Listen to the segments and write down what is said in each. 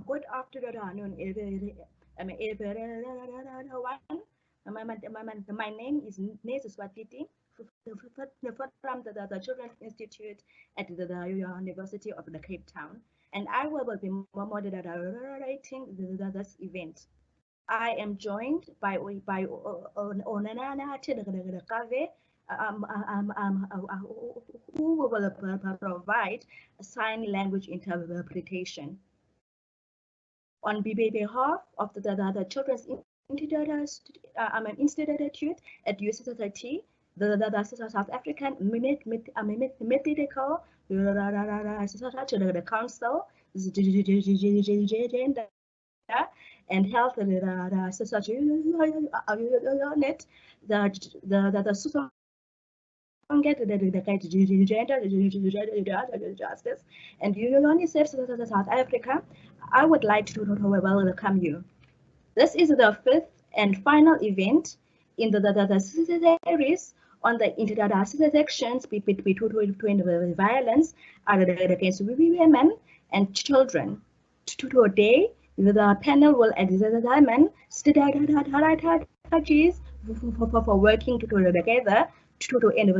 Good afternoon, everyone. My name is Nese Swatiti from the Children's Institute at the University of the Cape Town, and I will be moderating this event. I am joined by Kave, who will provide sign language interpretation. On behalf of the Children's Institute at UCSIT, the South African Medical Council, and Health Unit, the Justice and UNICEF South Africa, I would like to welcome you. This is the fifth and final event in the series on the intersections between violence against women and children. Today, the panel will examine strategies for working together to end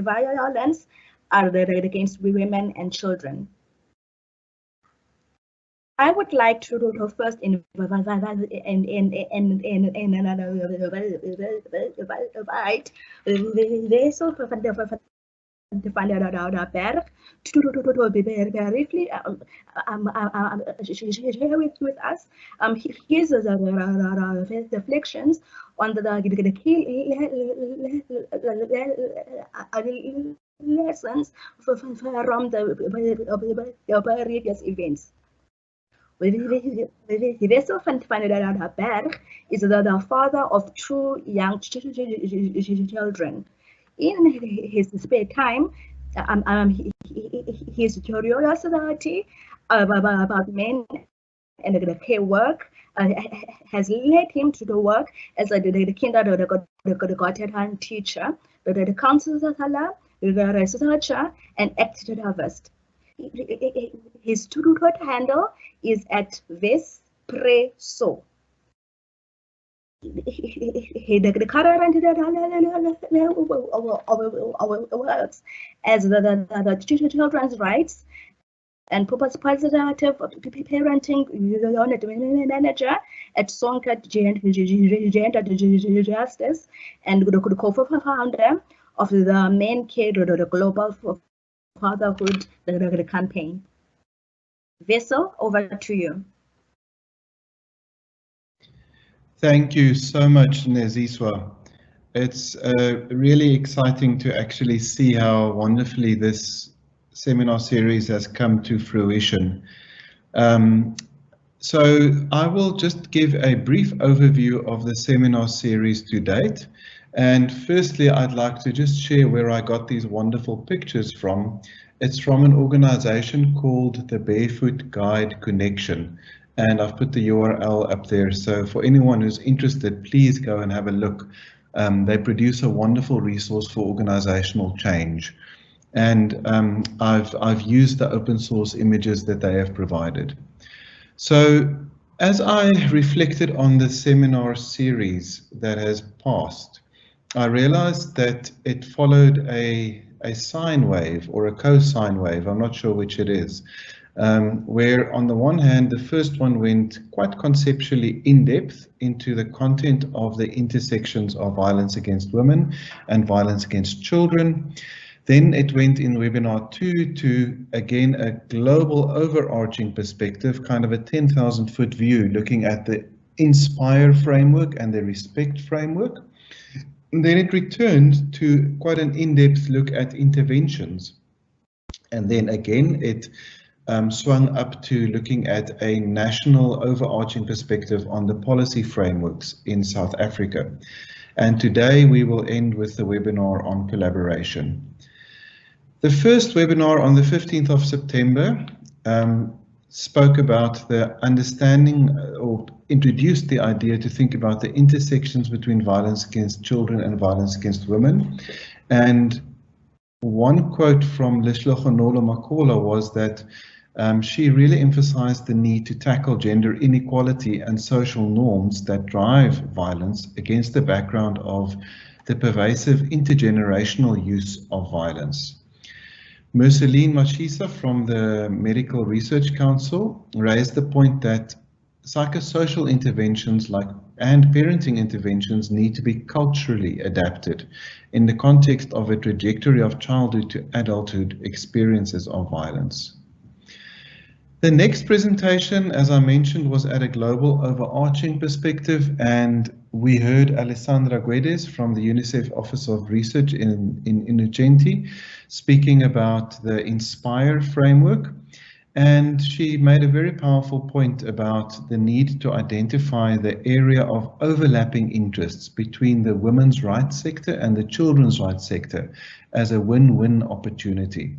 violence against women and children. I would like to first invite Wessel Berg to briefly share with us his reflections on the key lessons from the previous events. Wessel Berg is the father of two young children. In his spare time, his curiosity about men and the care work has led him to work as a kindergarten teacher, the counselor, the researcher, and activist. His Twitter handle is at Vespresso. The current works as the children's rights and positive parenting unit manager at Sonka Gender Justice and the co-founder of the main care the global fatherhood campaign. Wessel, over to you. Thank you so much, Neziswa. It's really exciting to actually see how wonderfully this seminar series has come to fruition. So I will just give a brief overview of the seminar series to date. And firstly, I'd like to just share where I got these wonderful pictures from. It's from an organization called the Barefoot Guide Connection. And I've put the URL up there. So for anyone who's interested, please go and have a look. They produce a wonderful resource for organizational change. And I've used the open source images that they have provided. So as I reflected on the seminar series that has passed, I realized that it followed a sine wave or a cosine wave, I'm not sure which it is, where on the one hand, the first one went quite conceptually in depth into the content of the intersections of violence against women and violence against children. Then it went in webinar 2 to, again, a global overarching perspective, kind of a 10,000 foot view, looking at the INSPIRE framework and the RESPECT framework. And then it returned to quite an in-depth look at interventions. And then again, it swung up to looking at a national overarching perspective on the policy frameworks in South Africa. And today we will end with the webinar on collaboration. The first webinar on the 15th of September spoke about the understanding or introduced the idea to think about the intersections between violence against children and violence against women. And one quote from Lishlogonolo Makola was that she really emphasized the need to tackle gender inequality and social norms that drive violence against the background of the pervasive intergenerational use of violence. Merceline Machisa from the Medical Research Council raised the point that psychosocial interventions and parenting interventions need to be culturally adapted in the context of a trajectory of childhood to adulthood experiences of violence. The next presentation, as I mentioned, was at a global overarching perspective, and we heard Alessandra Guedes from the UNICEF Office of Research in Inugenti speaking about the INSPIRE framework, and she made a very powerful point about the need to identify the area of overlapping interests between the women's rights sector and the children's rights sector as a win-win opportunity.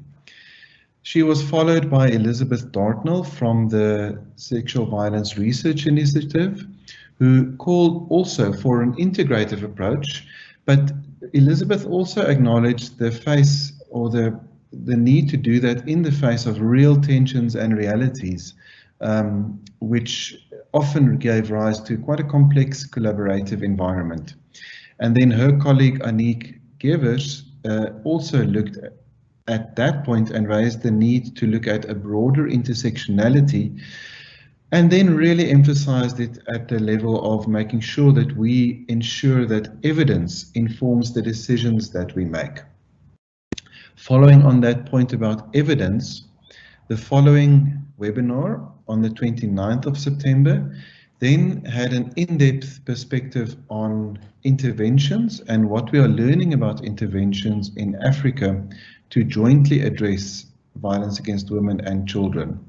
She was followed by Elizabeth Dartnell from the Sexual Violence Research Initiative, who called also for an integrative approach, but Elizabeth also acknowledged the need to do that in the face of real tensions and realities, which often gave rise to quite a complex collaborative environment. And then her colleague Aniek Gevers also looked at that point and raised the need to look at a broader intersectionality, and then really emphasized it at the level of making sure that we ensure that evidence informs the decisions that we make. Following on that point about evidence, the following webinar on the 29th of September then had an in-depth perspective on interventions and what we are learning about interventions in Africa to jointly address violence against women and children.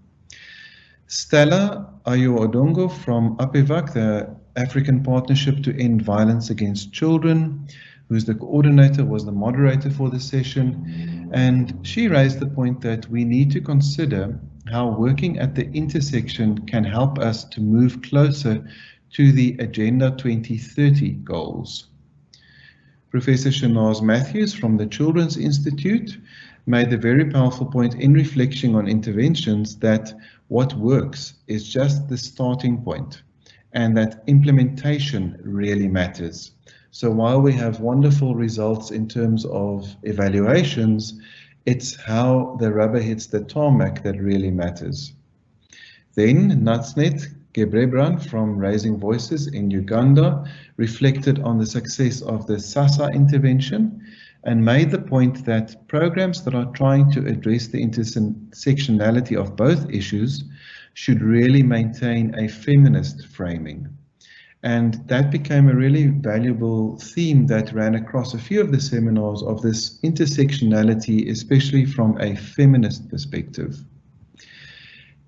Stella Ayo-Odongo from APEVAC, the African Partnership to End Violence Against Children, who's the coordinator, was the moderator for the session, and she raised the point that we need to consider how working at the intersection can help us to move closer to the Agenda 2030 goals. Professor Shanaz Matthews from the Children's Institute made the very powerful point in reflecting on interventions that what works is just the starting point and that implementation really matters. So while we have wonderful results in terms of evaluations, it's how the rubber hits the tarmac that really matters. Then Natsnet Gebrebran from Raising Voices in Uganda reflected on the success of the SASA intervention and made the point that programs that are trying to address the intersectionality of both issues should really maintain a feminist framing. And that became a really valuable theme that ran across a few of the seminars of this intersectionality, especially from a feminist perspective.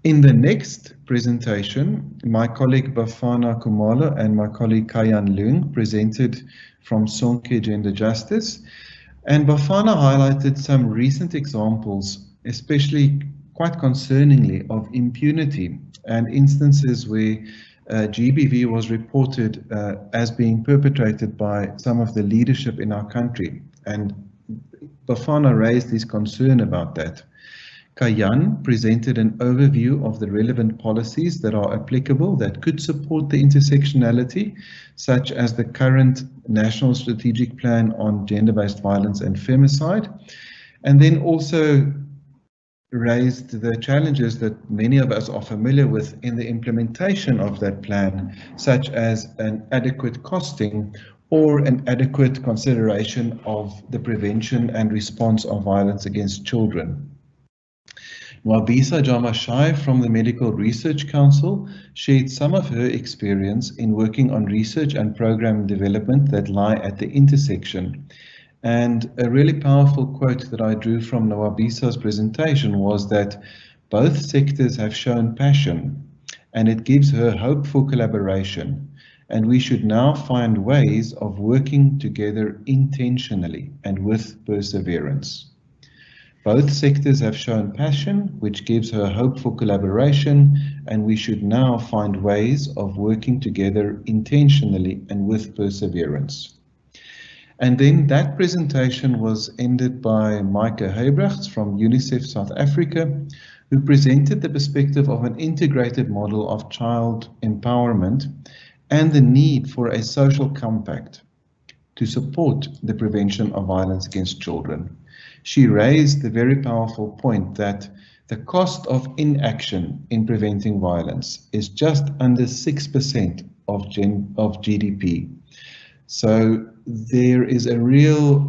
In the next presentation, my colleague Bafana Kumalo and my colleague Kayan Lung presented from Sonke Gender Justice, and Bafana highlighted some recent examples, especially quite concerningly, of impunity and instances where GBV was reported as being perpetrated by some of the leadership in our country, and Bafana raised his concern about that. Kayan presented an overview of the relevant policies that are applicable that could support the intersectionality, such as the current National Strategic Plan on Gender-Based Violence and Femicide, and then also raised the challenges that many of us are familiar with in the implementation of that plan, such as an adequate costing or an adequate consideration of the prevention and response of violence against children. Nwabisa Jamashai from the Medical Research Council shared some of her experience in working on research and program development that lie at the intersection. And a really powerful quote that I drew from Nwabisa's presentation was that both sectors have shown passion, and it gives her hope for collaboration. And we should now find ways of working together intentionally and with perseverance. Both sectors have shown passion, which gives her hope for collaboration, and we should now find ways of working together intentionally and with perseverance. And then that presentation was ended by Maaike Heybrechts from UNICEF South Africa, who presented the perspective of an integrated model of child empowerment and the need for a social compact to support the prevention of violence against children. She raised the very powerful point that the cost of inaction in preventing violence is just under 6% of GDP. So there is a real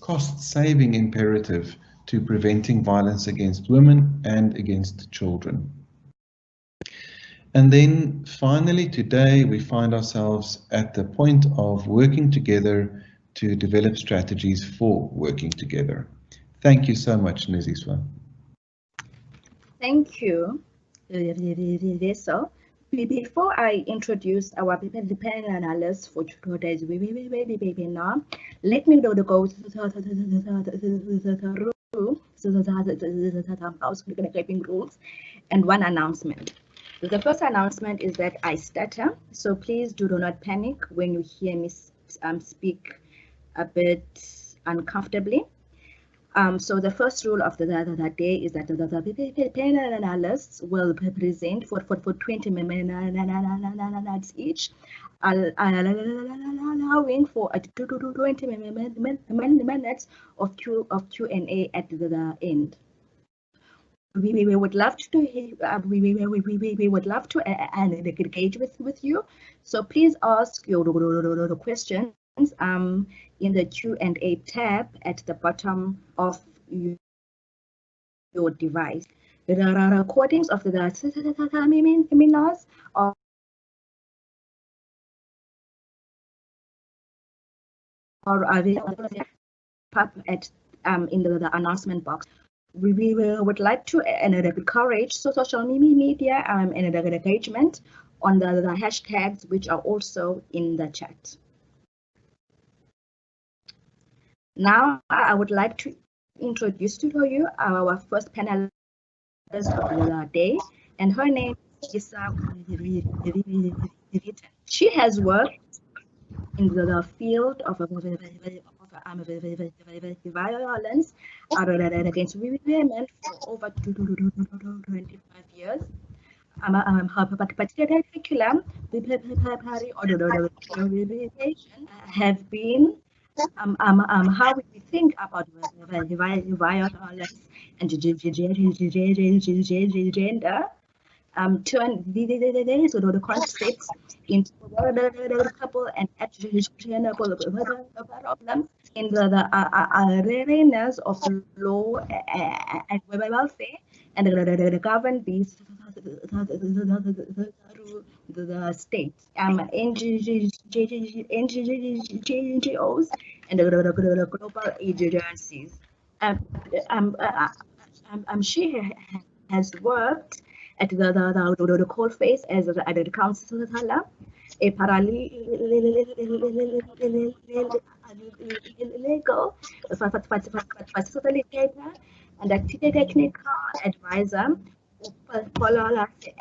cost-saving imperative to preventing violence against women and against children. And then finally today we find ourselves at the point of working together to develop strategies for working together. Thank you so much, Neziswa. Thank you, Wessel. Before I introduce our panelists for today's webinar, let me go through housekeeping rules and one announcement. The first announcement is that I stutter, so please do not panic when you hear me speak a bit uncomfortably. So the first rule of the day is that the panelists will present for 20 minutes each, allowing for 20 minutes of Q&A at the end. We would love to we would love to engage with you. So please ask your questions in the Q&A tab at the bottom of your device. There are recordings of the seminars or available at in the announcement box. We would like to encourage social media and engagement on the hashtags, which are also in the chat. Now, I would like to introduce to you our first panelist of the day, and her name is Vetten. She has worked in the field of violence against women for over 25 years. Her particular curriculum have been how we think about violence and gender, turn these concepts into the couple and actionable problems in the arenas of law and welfare, and govern these through the state, NGOs, and the global agencies. She has worked at the cold face as a counselor, a paralegal facilitator, and a technical advisor,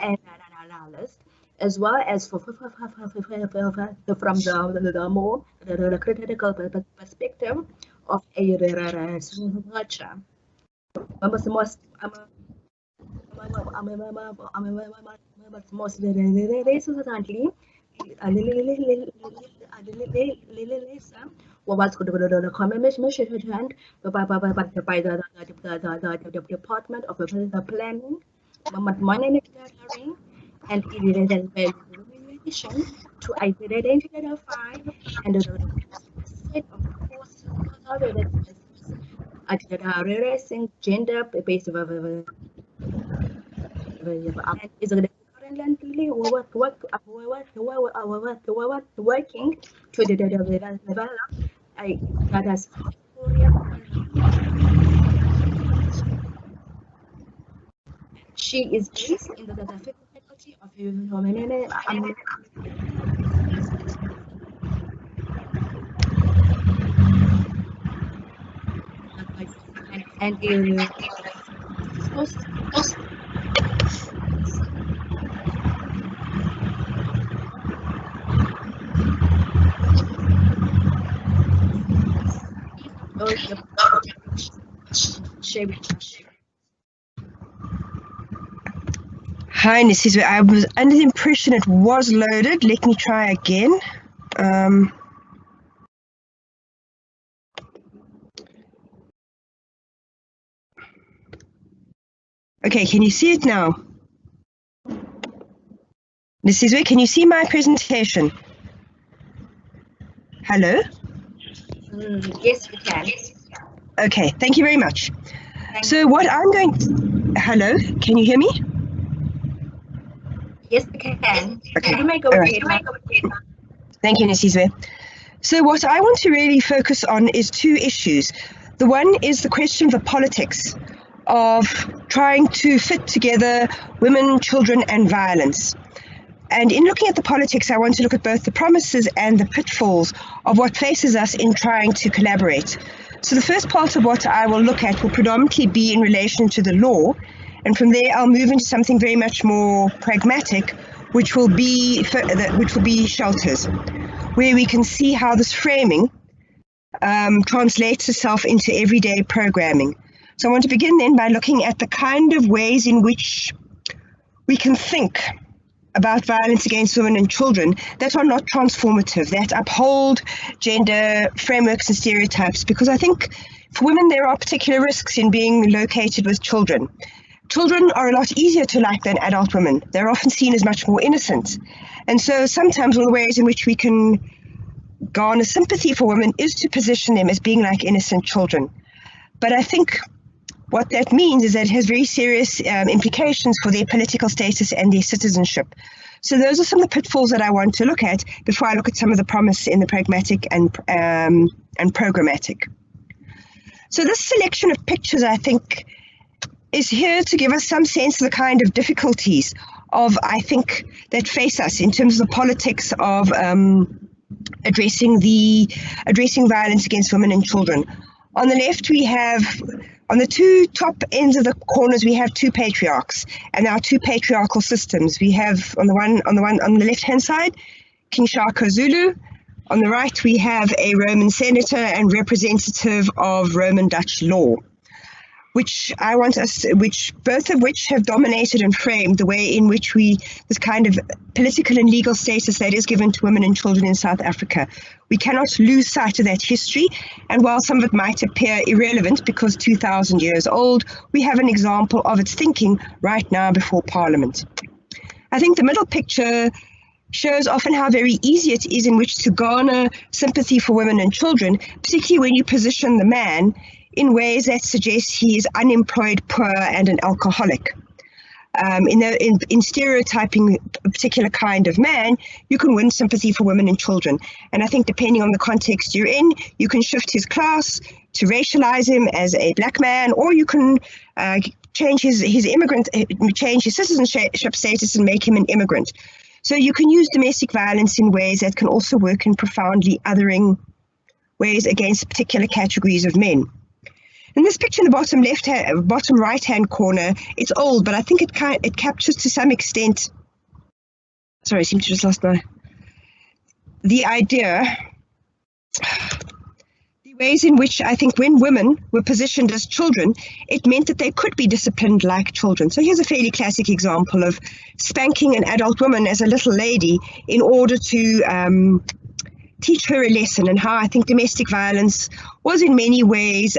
and analyst, as well as from the more critical perspective of a researcher. Most recently, was the commission by the Department of Planning, Monitoring, and Evaluation to identify and set of courses addressing gender-based is currently working to develop a data story. She is based in the faculty of and will share with you. Hi, Nisizwe. I was under the impression it was loaded. Let me try again. Okay, can you see it now? Nisizwe, can you see my presentation? Hello? Yes, we can. Okay, thank you very much. So what I'm going to... Hello, can you hear me? Yes, we can. Okay. You may go ahead. Thank you, Nisizwe. So what I want to really focus on is two issues. The one is the question of the politics of trying to fit together women, children, and violence. And in looking at the politics, I want to look at both the promises and the pitfalls of what faces us in trying to collaborate. So the first part of what I will look at will predominantly be in relation to the law, and from there I'll move into something very much more pragmatic, which will be shelters, where we can see how this framing translates itself into everyday programming. So I want to begin then by looking at the kind of ways in which we can think about violence against women and children that are not transformative, that uphold gender frameworks and stereotypes, because I think for women there are particular risks in being located with children. Children are a lot easier to like than adult women. They're often seen as much more innocent. And so sometimes one of the ways in which we can garner sympathy for women is to position them as being like innocent children. But I think what that means is that it has very serious implications for their political status and their citizenship. So those are some of the pitfalls that I want to look at before I look at some of the promise in the pragmatic and programmatic. So this selection of pictures, I think, is here to give us some sense of the kind of difficulties I think, that face us in terms of the politics of addressing violence against women and children. On the left, we have, on the two top ends of the corners, we have two patriarchs and our two patriarchal systems. We have on the left-hand side, King Shaka Zulu. On the right, we have a Roman senator and representative of Roman Dutch law, both of which have dominated and framed the way in which this kind of political and legal status that is given to women and children in South Africa. We cannot lose sight of that history, and while some of it might appear irrelevant because 2,000 years old, we have an example of its thinking right now before Parliament. I think the middle picture shows often how very easy it is in which to garner sympathy for women and children, particularly when you position the man in ways that suggest he is unemployed, poor, and an alcoholic. In stereotyping a particular kind of man, you can win sympathy for women and children. And I think depending on the context you're in, you can shift his class to racialize him as a black man, or you can change his citizenship status and make him an immigrant. So you can use domestic violence in ways that can also work in profoundly othering ways against particular categories of men. In this picture in the bottom right-hand corner, it's old, but I think it captures to some extent. Sorry, I seem to just lost the idea. The ways in which I think when women were positioned as children, it meant that they could be disciplined like children. So here's a fairly classic example of spanking an adult woman as a little lady in order to teach her a lesson, and how I think domestic violence was in many ways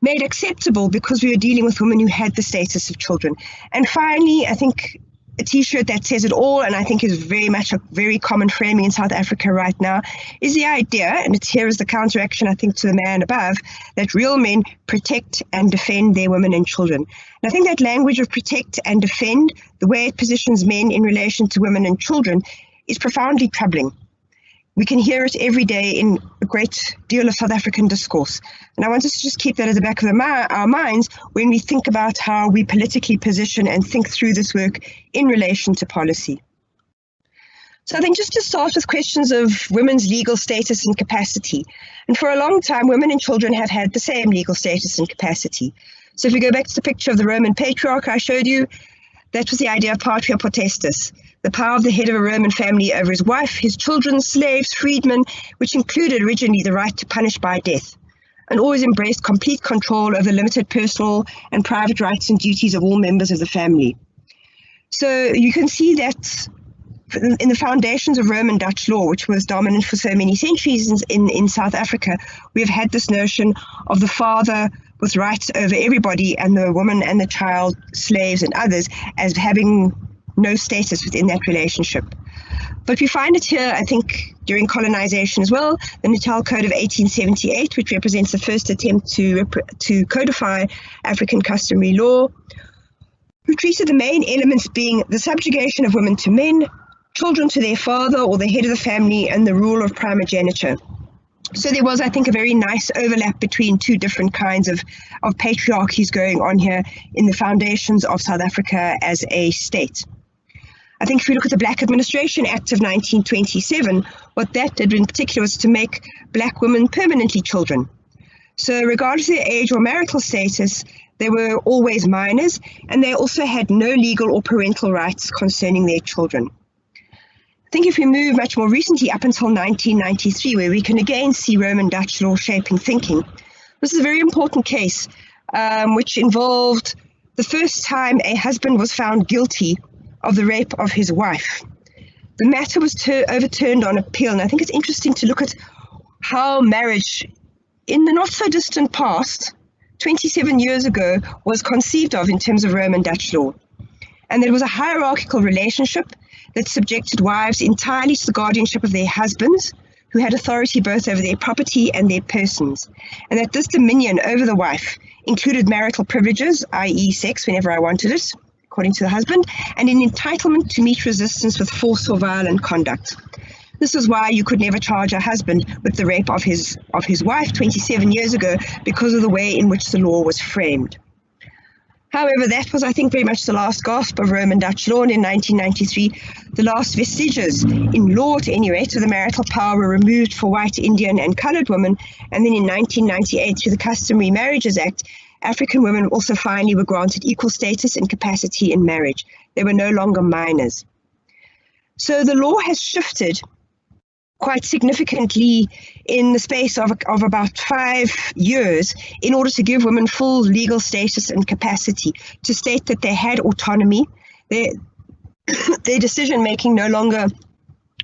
made acceptable because we were dealing with women who had the status of children. And finally, I think a t-shirt that says it all, and I think is very much a very common framing in South Africa right now, is the idea, and it's here as the counteraction, I think, to the man above, that real men protect and defend their women and children. And I think that language of protect and defend, the way it positions men in relation to women and children, is profoundly troubling. We can hear it every day in a great deal of South African discourse. And I want us to just keep that at the back of our minds when we think about how we politically position and think through this work in relation to policy. So I think just to start with questions of women's legal status and capacity. And for a long time, women and children have had the same legal status and capacity. So if we go back to the picture of the Roman patriarch I showed you, that was the idea of patria potestas. the power of the head of a Roman family over his wife, his children, slaves, freedmen, which included originally the right to punish by death, and always embraced complete control over the limited personal and private rights and duties of all members of the family. So you can see that in the foundations of Roman Dutch law, which was dominant for so many centuries in South Africa, we have had this notion of the father with rights over everybody and the woman and the child, slaves and others, as having no status within that relationship. But we find it here, I think, during colonization as well, the Natal Code of 1878, which represents the first attempt to codify African customary law, who treated the main elements being the subjugation of women to men, children to their father or the head of the family, and the rule of primogeniture. So there was, I think, a very nice overlap between two different kinds of patriarchies going on here in the foundations of South Africa as a state. I think if we look at the Black Administration Act of 1927, what that did in particular was to make black women permanently children. So regardless of their age or marital status, they were always minors, and they also had no legal or parental rights concerning their children. I think if we move much more recently up until 1993, where we can again see Roman Dutch law shaping thinking, this is a very important case which involved the first time a husband was found guilty of the rape of his wife. The matter was overturned on appeal, and I think it's interesting to look at how marriage in the not so distant past, 27 years ago, was conceived of in terms of Roman Dutch law. And there was a hierarchical relationship that subjected wives entirely to the guardianship of their husbands, who had authority both over their property and their persons, and that this dominion over the wife included marital privileges, i.e. sex whenever I wanted it, according to the husband, and an entitlement to meet resistance with force or violent conduct. This is why you could never charge a husband with the rape of his wife 27 years ago, because of the way in which the law was framed. However, that was, I think, very much the last gasp of Roman Dutch law, and in 1993, the last vestiges, in law at any rate, of the marital power were removed for white, Indian and coloured women, and then in 1998, through the Customary Marriages Act, African women also finally were granted equal status and capacity in marriage. They were no longer minors. So the law has shifted quite significantly in the space of about 5 years in order to give women full legal status and capacity, to state that they had autonomy. Their decision-making no longer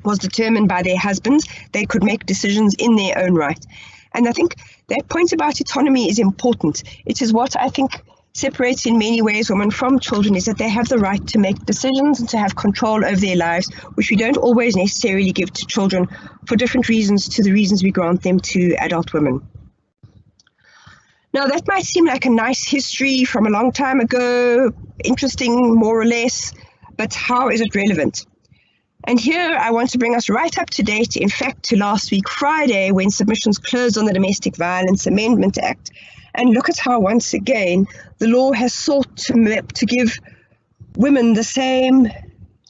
was determined by their husbands. They could make decisions in their own right. And I think that point about autonomy is important. It is what I think separates in many ways women from children, is that they have the right to make decisions and to have control over their lives, which we don't always necessarily give to children for different reasons to the reasons we grant them to adult women. Now, that might seem like a nice history from a long time ago, interesting more or less, but how is it relevant? And here I want to bring us right up to date, in fact, to last week, Friday, when submissions closed on the Domestic Violence Amendment Act, and look at how, once again, the law has sought to give women the same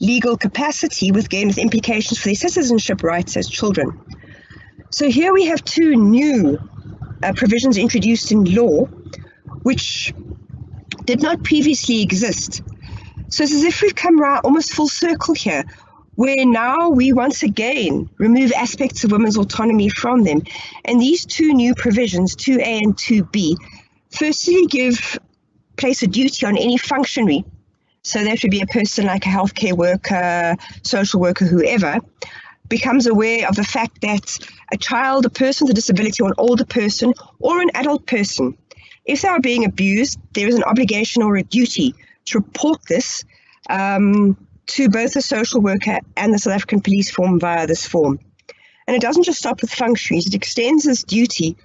legal capacity, with implications for their citizenship rights as children. So here we have two new provisions introduced in law, which did not previously exist. So it's as if we've come right almost full circle here, where now we once again remove aspects of women's autonomy from them. And these two new provisions, 2A and 2B, firstly place a duty on any functionary, so that would be a person like a healthcare worker, social worker, whoever, becomes aware of the fact that a child, a person with a disability, or an older person, or an adult person, if they are being abused, there is an obligation or a duty to report this to both the social worker and the South African police form via this form. And it doesn't just stop with functionaries, it extends this duty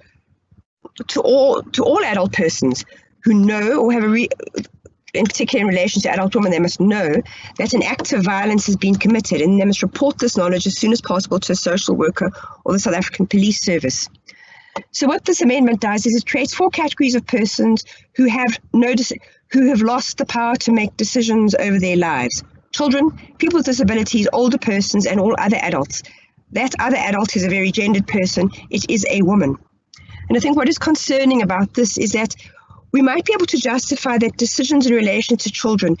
to all adult persons who know, or have in particular in relation to adult women, they must know that an act of violence has been committed, and they must report this knowledge as soon as possible to a social worker or the South African Police Service. So what this amendment does is it creates 4 categories of persons who have lost the power to make decisions over their lives: children, people with disabilities, older persons, and all other adults. That other adult is a very gendered person. It is a woman. And I think what is concerning about this is that we might be able to justify that decisions in relation to children,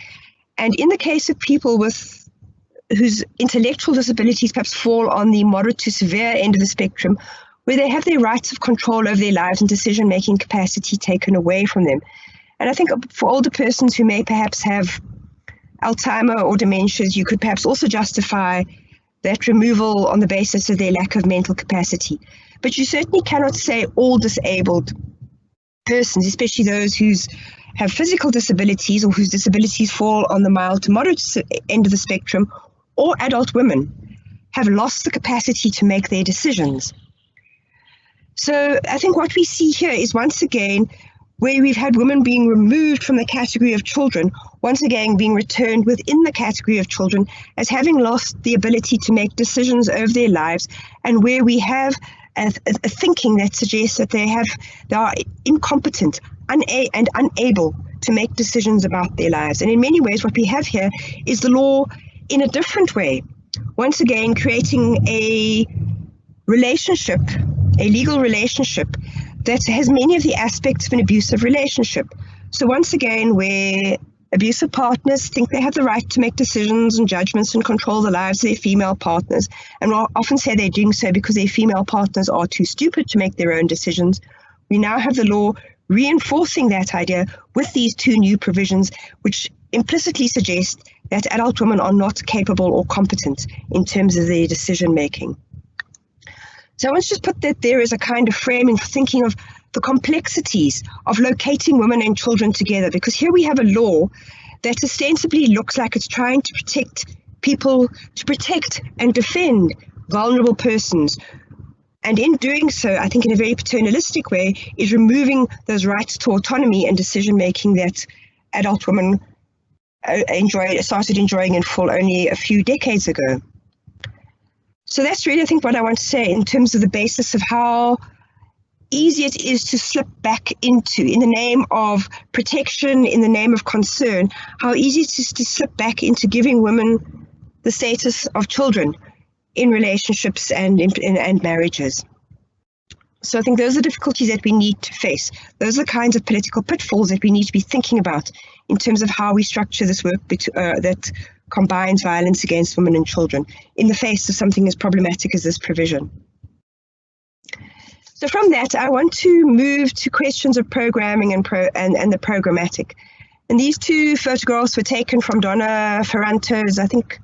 and in the case of people whose intellectual disabilities perhaps fall on the moderate to severe end of the spectrum, where they have their rights of control over their lives and decision-making capacity taken away from them. And I think for older persons who may perhaps have Alzheimer or dementias, you could perhaps also justify that removal on the basis of their lack of mental capacity. But you certainly cannot say all disabled persons, especially those who have physical disabilities or whose disabilities fall on the mild to moderate end of the spectrum, or adult women, have lost the capacity to make their decisions. So I think what we see here is, once again, where we've had women being removed from the category of children, once again being returned within the category of children as having lost the ability to make decisions over their lives, and where we have a thinking that suggests that they are incompetent and unable to make decisions about their lives. And in many ways, what we have here is the law in a different way, once again creating a relationship, a legal relationship that has many of the aspects of an abusive relationship. So once again, where abusive partners think they have the right to make decisions and judgments and control the lives of their female partners, and will often say they're doing so because their female partners are too stupid to make their own decisions. We now have the law reinforcing that idea with these two new provisions, which implicitly suggest that adult women are not capable or competent in terms of their decision making. So I want to just put that there as a kind of framing for thinking of the complexities of locating women and children together, because here we have a law that ostensibly looks like it's trying to protect people, to protect and defend vulnerable persons. And in doing so, I think in a very paternalistic way, is removing those rights to autonomy and decision-making that adult women started enjoying in full only a few decades ago. So that's really, I think, what I want to say in terms of the basis of how easy it is to slip back into, in the name of protection, in the name of concern, how easy it is to slip back into giving women the status of children in relationships and marriages. So I think those are difficulties that we need to face. Those are the kinds of political pitfalls that we need to be thinking about in terms of how we structure this work that combines violence against women and children in the face of something as problematic as this provision. So from that, I want to move to questions of programming and the programmatic. And these two photographs were taken from Donna Ferranto's, I think,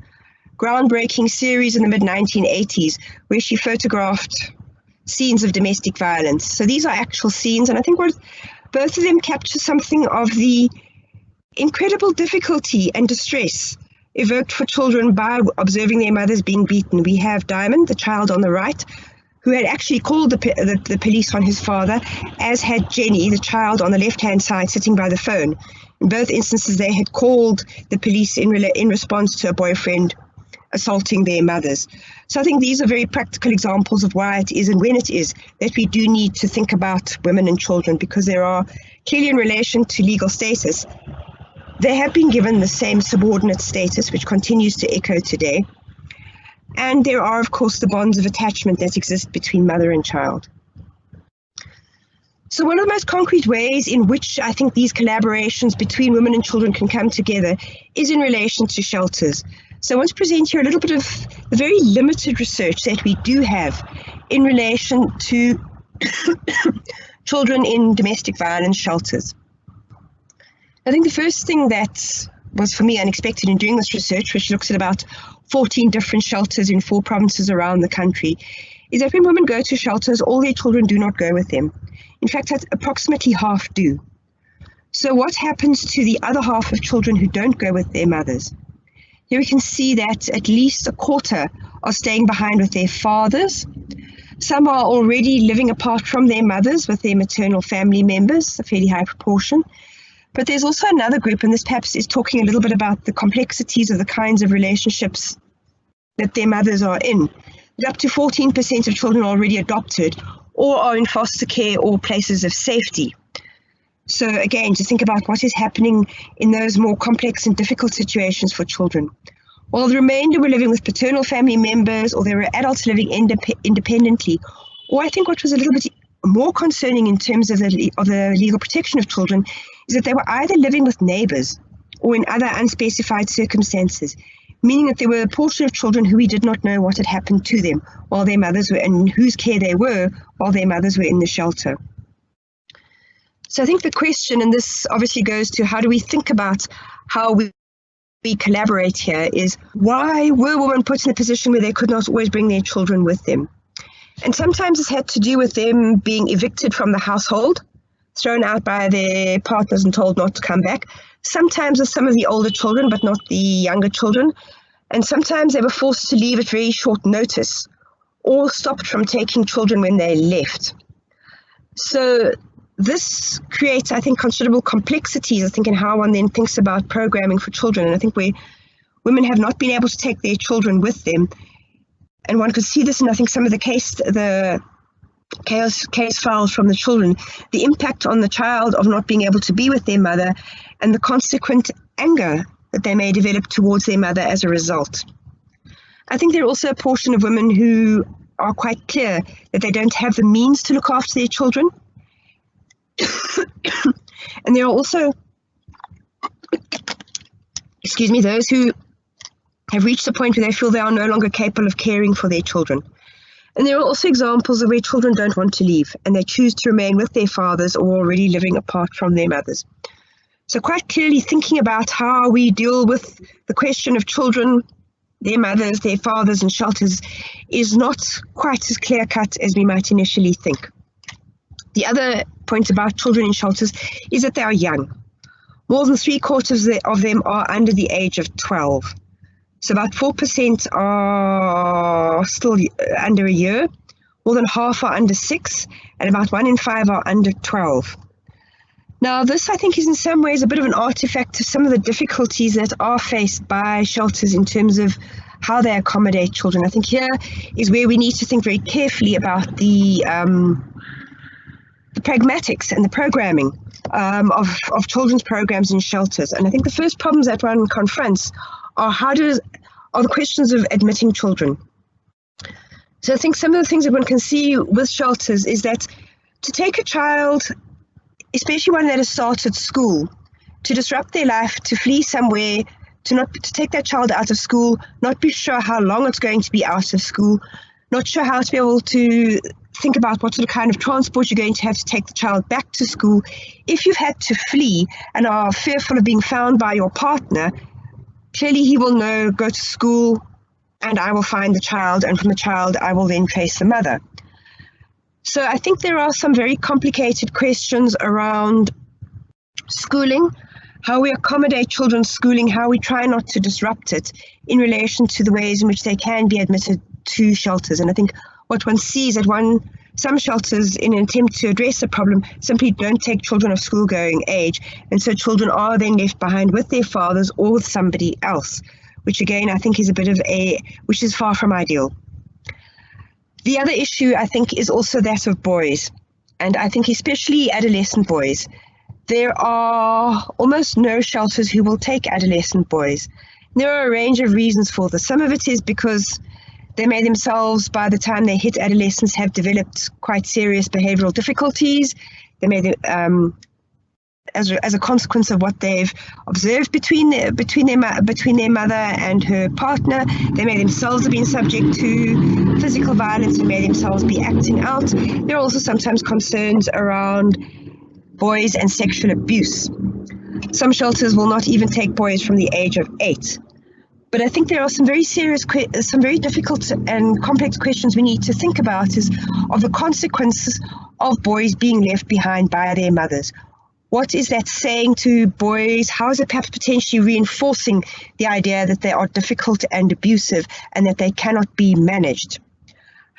groundbreaking series in the mid-1980s, where she photographed scenes of domestic violence. So these are actual scenes, and I think both of them capture something of the incredible difficulty and distress evoked for children by observing their mothers being beaten. We have Diamond, the child on the right, who had actually called the police on his father, as had Jenny, the child on the left-hand side, sitting by the phone. In both instances, they had called the police in response to a boyfriend assaulting their mothers. So I think these are very practical examples of why it is and when it is that we do need to think about women and children, because there are clearly, in relation to legal status, they have been given the same subordinate status, which continues to echo today. And there are, of course, the bonds of attachment that exist between mother and child. So one of the most concrete ways in which I think these collaborations between women and children can come together is in relation to shelters. So I want to present here a little bit of the very limited research that we do have in relation to children in domestic violence shelters. I think the first thing that was for me unexpected in doing this research, which looks at about 14 different shelters in 4 provinces around the country, is that when women go to shelters, all their children do not go with them. In fact, approximately half do. So what happens to the other half of children who don't go with their mothers? Here we can see that at least a quarter are staying behind with their fathers. Some are already living apart from their mothers with their maternal family members, a fairly high proportion. But there's also another group, and this perhaps is talking a little bit about the complexities of the kinds of relationships that their mothers are in. Up to 14% of children are already adopted or are in foster care or places of safety. So again, to think about what is happening in those more complex and difficult situations for children. While the remainder were living with paternal family members, or there were adults living independently, or I think what was a little bit more concerning in terms of the legal protection of children is that they were either living with neighbors or in other unspecified circumstances, meaning that there were a portion of children who we did not know what had happened to them while their mothers were in whose care they were while their mothers were in the shelter. So I think the question, and this obviously goes to how do we think about how we collaborate here, is why were women put in a position where they could not always bring their children with them? And sometimes it's had to do with them being evicted from the household, thrown out by their partners and told not to come back. Sometimes with some of the older children, but not the younger children. And sometimes they were forced to leave at very short notice or stopped from taking children when they left. So this creates, I think, considerable complexities, I think, in how one then thinks about programming for children. And I think where women have not been able to take their children with them, and one could see this in, I think, some of the case files from the children, the impact on the child of not being able to be with their mother and the consequent anger that they may develop towards their mother as a result. I think there are also a portion of women who are quite clear that they don't have the means to look after their children. And there are also, those who have reached a point where they feel they are no longer capable of caring for their children. And there are also examples of where children don't want to leave and they choose to remain with their fathers or already living apart from their mothers. So quite clearly thinking about how we deal with the question of children, their mothers, their fathers and shelters is not quite as clear-cut as we might initially think. The other point about children in shelters is that they are young. More than 3/4 of them are under the age of 12. So about 4% are still under a year, more than half are under 6, and about 1 in 5 are under 12. Now this, I think, is in some ways a bit of an artifact of some of the difficulties that are faced by shelters in terms of how they accommodate children. I think here is where we need to think very carefully about the pragmatics and the programming of children's programs in shelters. And I think the first problems that one confronts are the questions of admitting children. So I think some of the things that one can see with shelters is that to take a child, especially one that has started school, to disrupt their life, to flee somewhere, to take that child out of school, not be sure how long it's going to be out of school, not sure how to be able to think about what sort of kind of transport you're going to have to take the child back to school. If you've had to flee and are fearful of being found by your partner, clearly he will know, go to school, and I will find the child, and from the child I will then trace the mother. So I think there are some very complicated questions around schooling, how we accommodate children's schooling, how we try not to disrupt it in relation to the ways in which they can be admitted to shelters. And I think what one sees at some shelters, in an attempt to address the problem, simply don't take children of school-going age, and so children are then left behind with their fathers or with somebody else, which again I think is which is far from ideal. The other issue, I think, is also that of boys, and I think especially adolescent boys. There are almost no shelters who will take adolescent boys. There are a range of reasons for this. Some of it is because they may themselves, by the time they hit adolescence, have developed quite serious behavioral difficulties. They may, as a consequence of what they've observed between their mother and her partner, they may themselves have been subject to physical violence and may themselves be acting out. There are also sometimes concerns around boys and sexual abuse. Some shelters will not even take boys from the age of 8. But I think there are some very difficult and complex questions we need to think about of the consequences of boys being left behind by their mothers. What is that saying to boys? How is it perhaps potentially reinforcing the idea that they are difficult and abusive and that they cannot be managed?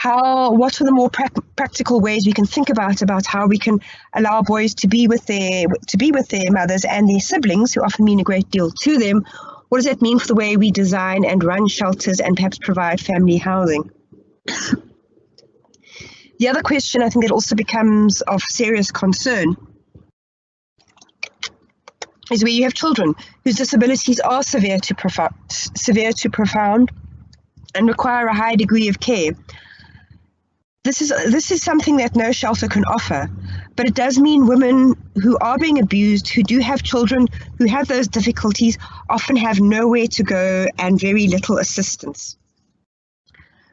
What are the more practical ways we can think about how we can allow boys to be with their mothers and their siblings, who often mean a great deal to them? What does that mean for the way we design and run shelters and perhaps provide family housing? The other question I think that also becomes of serious concern is where you have children whose disabilities are severe to profound and require a high degree of care. this is something that no shelter can offer, but it does mean women who are being abused, who do have children, who have those difficulties, often have nowhere to go and very little assistance.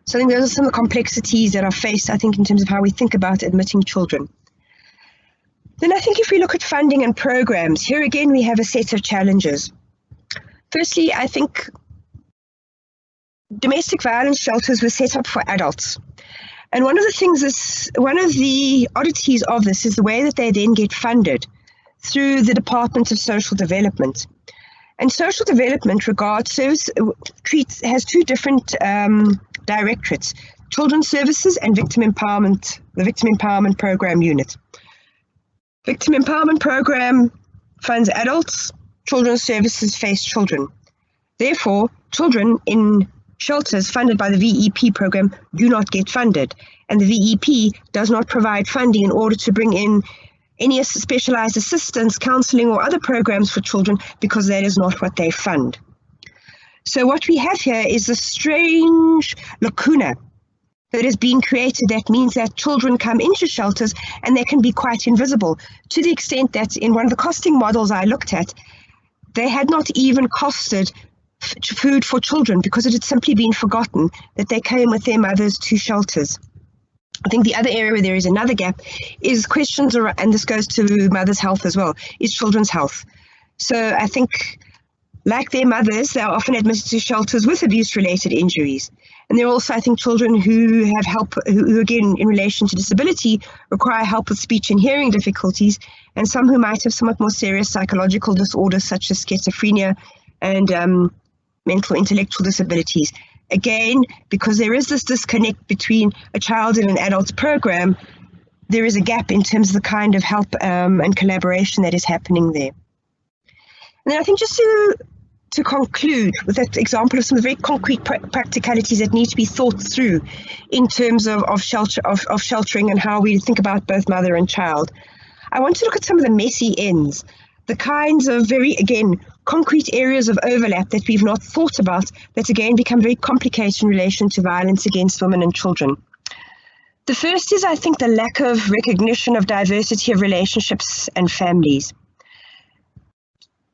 So I think those are some of the complexities that are faced, I think, in terms of how we think about admitting children. Then I think if we look at funding and programs, here again we have a set of challenges. Firstly, I think domestic violence shelters were set up for adults. And one of the oddities of this is the way that they then get funded through the Department of Social Development. And social development has two different directorates: Children's Services and Victim Empowerment, the Victim Empowerment Program Unit. Victim Empowerment Program funds adults, Children's Services face children. Therefore, children in shelters funded by the VEP program do not get funded, and the VEP does not provide funding in order to bring in any specialized assistance, counseling, or other programs for children, because that is not what they fund. So what we have here is a strange lacuna that is being created that means that children come into shelters and they can be quite invisible, to the extent that in one of the costing models I looked at, they had not even costed food for children because it had simply been forgotten that they came with their mothers to shelters. I think the other area where there is another gap is questions around, and this goes to mothers' health as well, is children's health. So I think, like their mothers, they are often admitted to shelters with abuse-related injuries. And there are also, I think, children who have help, who again, in relation to disability, require help with speech and hearing difficulties, and some who might have somewhat more serious psychological disorders such as schizophrenia and mental intellectual disabilities. Again, because there is this disconnect between a child and an adult's program, there is a gap in terms of the kind of help and collaboration that is happening there. And then I think just to conclude with that example of some very concrete practicalities that need to be thought through in terms of sheltering and how we think about both mother and child, I want to look at some of the messy ends, the kinds of very, again, concrete areas of overlap that we've not thought about that again become very complicated in relation to violence against women and children. The first is, I think, the lack of recognition of diversity of relationships and families.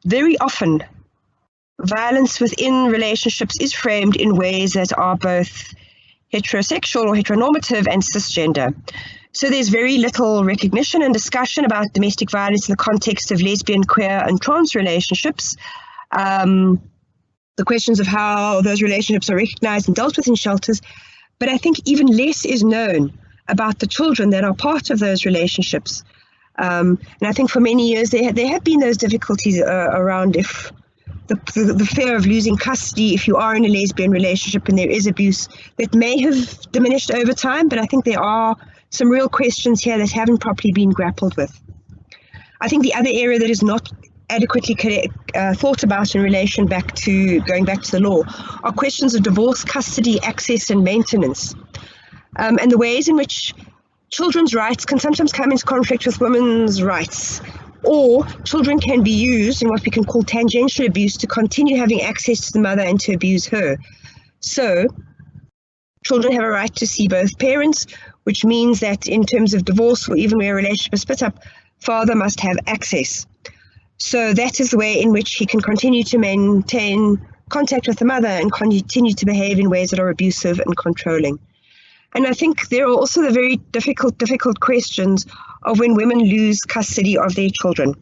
Very often, violence within relationships is framed in ways that are both heterosexual or heteronormative and cisgender. So there's very little recognition and discussion about domestic violence in the context of lesbian, queer, and trans relationships. The questions of how those relationships are recognized and dealt with in shelters. But I think even less is known about the children that are part of those relationships. And I think for many years there have been those difficulties around if the fear of losing custody if you are in a lesbian relationship and there is abuse, that may have diminished over time, but I think there are some real questions here that haven't properly been grappled with. I think the other area that is not adequately thought about in relation going back to the law are questions of divorce, custody, access and maintenance, and the ways in which children's rights can sometimes come into conflict with women's rights, or children can be used in what we can call tangential abuse to continue having access to the mother and to abuse her. So children have a right to see both parents, which means that in terms of divorce or even where a relationship is split up, father must have access. So that is the way in which he can continue to maintain contact with the mother and continue to behave in ways that are abusive and controlling. And I think there are also the very difficult questions of when women lose custody of their children.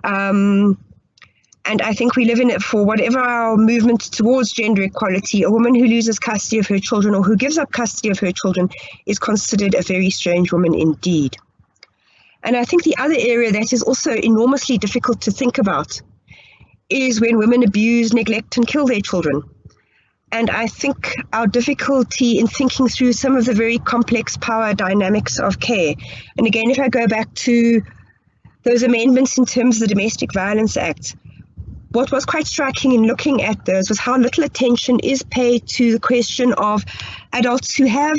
And I think we live in it for whatever our movement towards gender equality. A woman who loses custody of her children or who gives up custody of her children is considered a very strange woman indeed. And I think the other area that is also enormously difficult to think about is when women abuse, neglect, and kill their children. And I think our difficulty in thinking through some of the very complex power dynamics of care. And again, if I go back to those amendments in terms of the Domestic Violence Act, what was quite striking in looking at those was how little attention is paid to the question of adults who have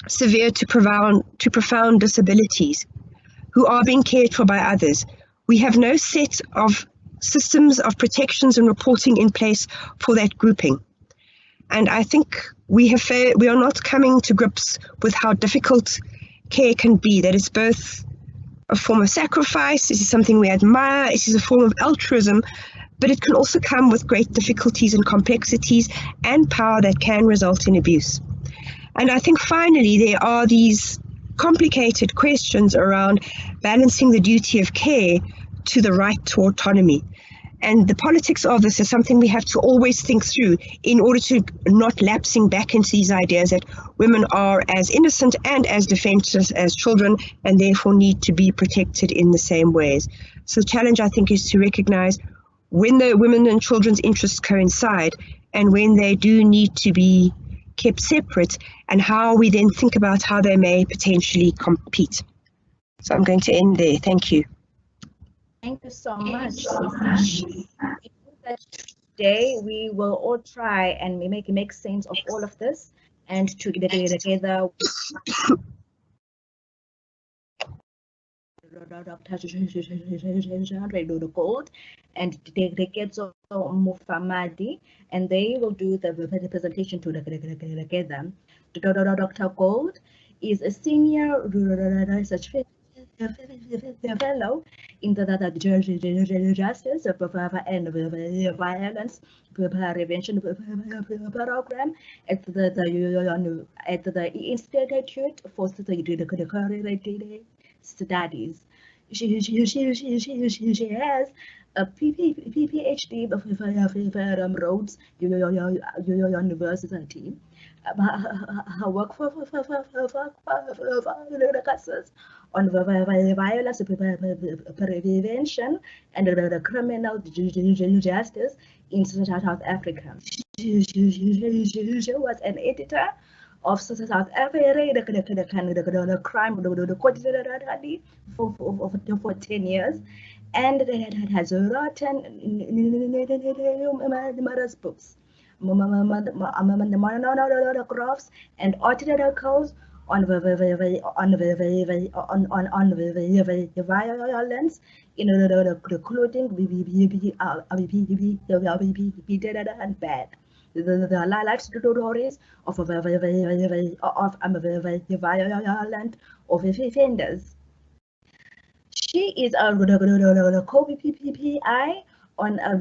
severe to profound disabilities, who are being cared for by others. We have no set of systems of protections and reporting in place for that grouping. And I think we are not coming to grips with how difficult care can be, that it's both a form of sacrifice, it is something we admire, it is a form of altruism, but it can also come with great difficulties and complexities and power that can result in abuse. And I think finally there are these complicated questions around balancing the duty of care to the right to autonomy. And the politics of this is something we have to always think through in order to not lapsing back into these ideas that women are as innocent and as defenseless as children and therefore need to be protected in the same ways. So the challenge, I think, is to recognize when the women and children's interests coincide and when they do need to be kept separate, and how we then think about how they may potentially compete. So I'm going to end there. Thank you. Thank you so much. Today we will all try and make sense of all of this, and together Dr. Chandre Gould and Diketso Mufamadi, and they will do the presentation together. Dr. Gould is a senior research fellow in the Justice and Violence Prevention Program at the Institute for Studies. She has a PhD from Rhodes University. Her work focuses on violence prevention and criminal justice in South Africa. She was an editor of South Africa crime for 10 years, and has written numerous books, monographs, and articles on violence, including and bad. The life stories of violent offenders. She is a co-PPI on a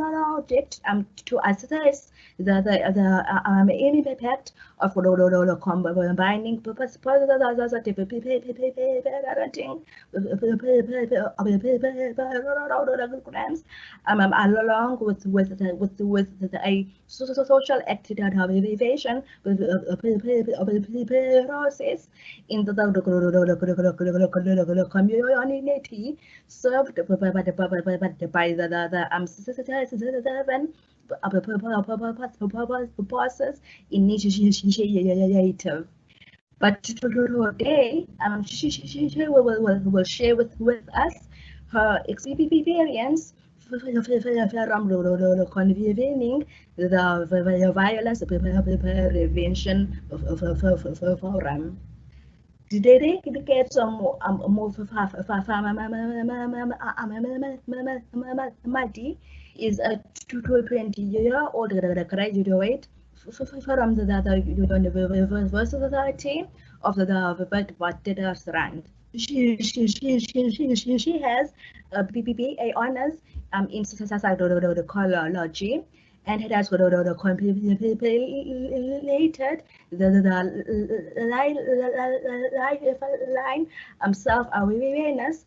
project to assess the impact of combining parenting programs along with a social activation process in the community served by the 7 purposes initiative. But today, she will share with us her experience from convening the violence prevention forum. Today, Diketso Mufamadi is a 20-year-old graduate from the University of the Witwatersrand. She has a BBA honors in psychology, and it has completed the lifeline self-awareness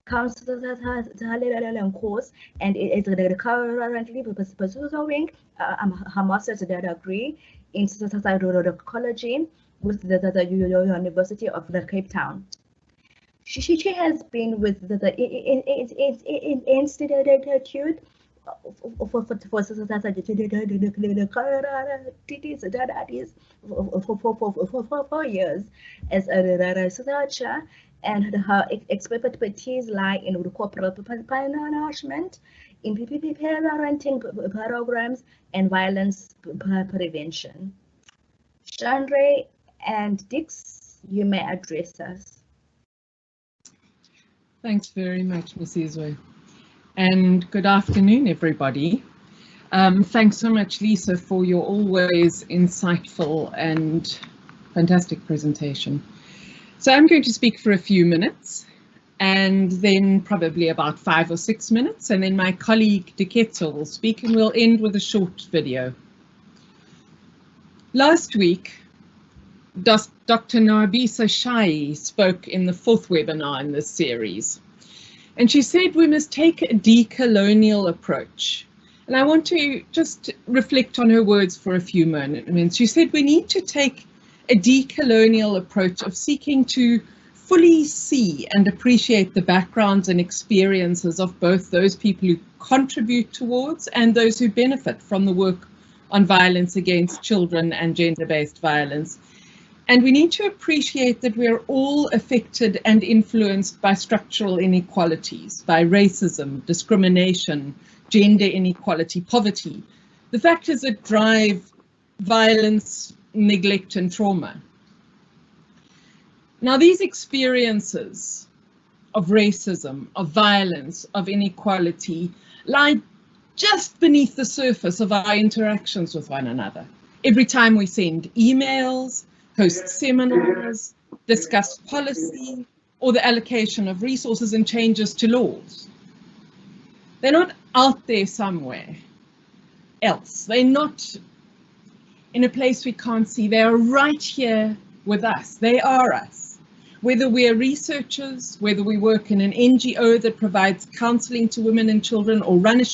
counseling course, and it is currently pursuing her master's degree in psychology with the University of Cape Town. She has been with the Institute for for 4 years as a researcher, and her expertise lie in corporate punishment, in parenting programs, and violence prevention. Chandre and Dix, you may address us. Thanks very much, Ms. Izwe. And good afternoon, everybody. Thanks so much, Lisa, for your always insightful and fantastic presentation. So I'm going to speak for a few minutes, and then probably about 5 or 6 minutes, and then my colleague Diketso will speak, and we'll end with a short video. Last week, Dr. Narbisa Shai spoke in the 4th webinar in this series, and she said we must take a decolonial approach. And I want to just reflect on her words for a few moments. She said we need to take a decolonial approach of seeking to fully see and appreciate the backgrounds and experiences of both those people who contribute towards and those who benefit from the work on violence against children and gender-based violence. And we need to appreciate that we're all affected and influenced by structural inequalities, by racism, discrimination, gender inequality, poverty, the factors that drive violence, neglect, and trauma. Now, these experiences of racism, of violence, of inequality lie just beneath the surface of our interactions with one another. Every time we send emails, host seminars, discuss policy, or the allocation of resources and changes to laws. They're not out there somewhere else. They're not in a place we can't see. They are right here with us. They are us. Whether we're researchers, whether we work in an NGO that provides counseling to women and children or run a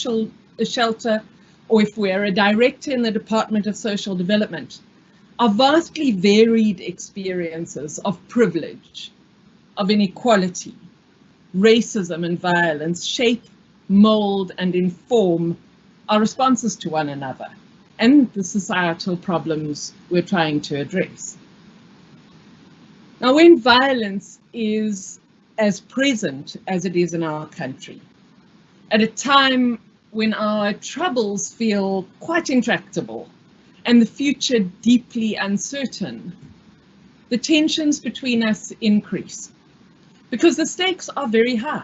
shelter, or if we're a director in the Department of Social Development, our vastly varied experiences of privilege, of inequality, racism and violence shape, mold and inform our responses to one another and the societal problems we're trying to address. Now, when violence is as present as it is in our country, at a time when our troubles feel quite intractable and the future deeply uncertain, the tensions between us increase because the stakes are very high.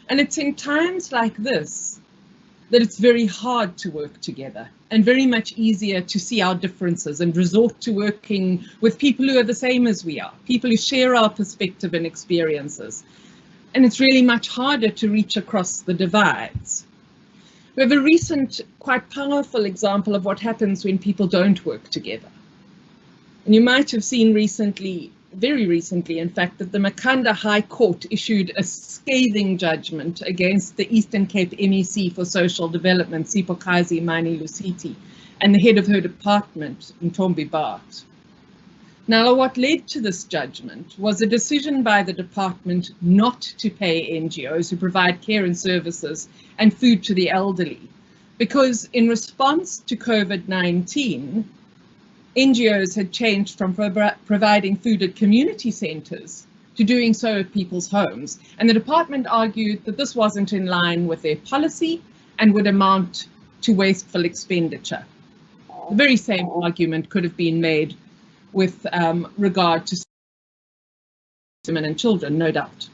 And it's in times like this that it's very hard to work together and very much easier to see our differences and resort to working with people who are the same as we are, people who share our perspective and experiences. And it's really much harder to reach across the divides. We have a recent, quite powerful example of what happens when people don't work together. And you might have seen recently, very recently, in fact, that the Makhanda High Court issued a scathing judgment against the Eastern Cape MEC for Social Development, Sipokazi Mani-Lusithi, and the head of her department, Ntombi Bart. Now, what led to this judgment was a decision by the department not to pay NGOs who provide care and services and food to the elderly, because in response to COVID-19, NGOs had changed from providing food at community centres to doing so at people's homes. And the department argued that this wasn't in line with their policy and would amount to wasteful expenditure. The very same argument could have been made with regard to women and children, no doubt.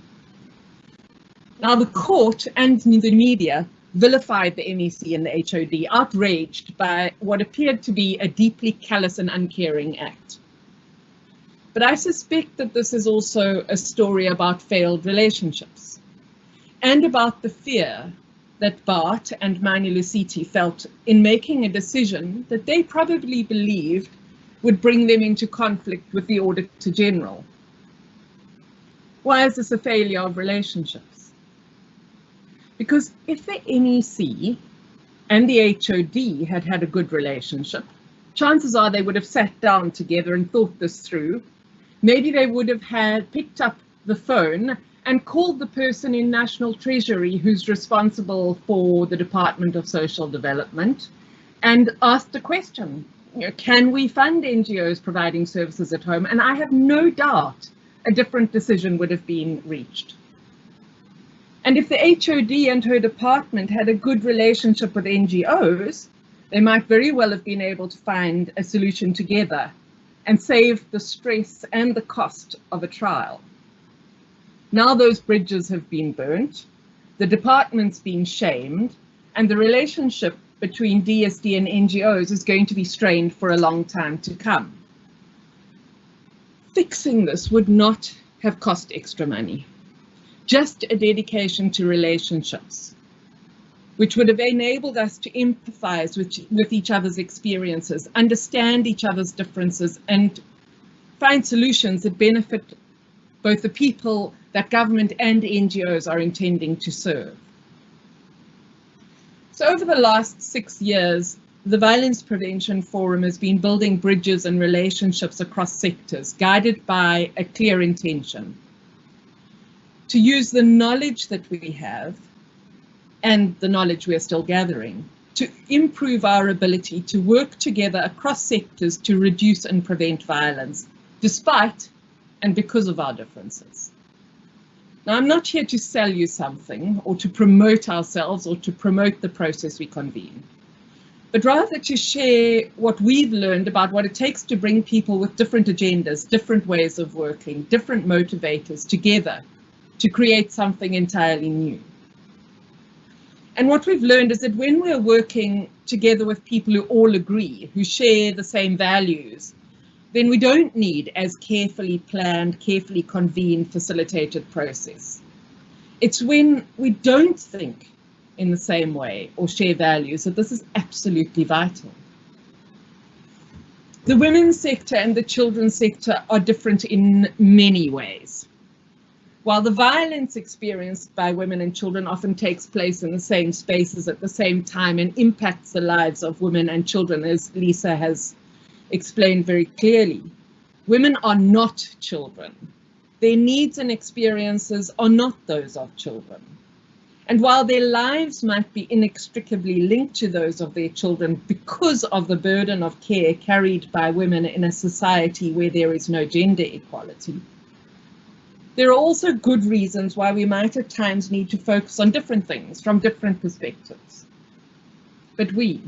Now, the court and the media vilified the MEC and the HOD, outraged by what appeared to be a deeply callous and uncaring act. But I suspect that this is also a story about failed relationships and about the fear that Bart and Mani-Lusithi felt in making a decision that they probably believed would bring them into conflict with the Auditor General. Why is this a failure of relationships? Because if the NEC and the HOD had had a good relationship, chances are they would have sat down together and thought this through. Maybe they would have picked up the phone and called the person in National Treasury who's responsible for the Department of Social Development and asked a question. You know, can we fund NGOs providing services at home? And I have no doubt a different decision would have been reached. And if the HOD and her department had a good relationship with NGOs, they might very well have been able to find a solution together and save the stress and the cost of a trial. Now those bridges have been burnt, the department's been shamed, and the relationship between DSD and NGOs is going to be strained for a long time to come. Fixing this would not have cost extra money, just a dedication to relationships, which would have enabled us to empathize with each other's experiences, understand each other's differences, and find solutions that benefit both the people that government and NGOs are intending to serve. So over the last 6 years, the Violence Prevention Forum has been building bridges and relationships across sectors, guided by a clear intention: to use the knowledge that we have and the knowledge we are still gathering to improve our ability to work together across sectors to reduce and prevent violence, despite and because of our differences. Now, I'm not here to sell you something or to promote ourselves or to promote the process we convene, but rather to share what we've learned about what it takes to bring people with different agendas, different ways of working, different motivators together to create something entirely new. And what we've learned is that when we're working together with people who all agree, who share the same values, then we don't need as carefully planned, carefully convened, facilitated process. It's when we don't think in the same way or share values that this is absolutely vital. The women's sector and the children's sector are different in many ways. While the violence experienced by women and children often takes place in the same spaces at the same time and impacts the lives of women and children, as Lisa has explained very clearly, women are not children. Their needs and experiences are not those of children. And while their lives might be inextricably linked to those of their children because of the burden of care carried by women in a society where there is no gender equality, there are also good reasons why we might at times need to focus on different things from different perspectives. But we,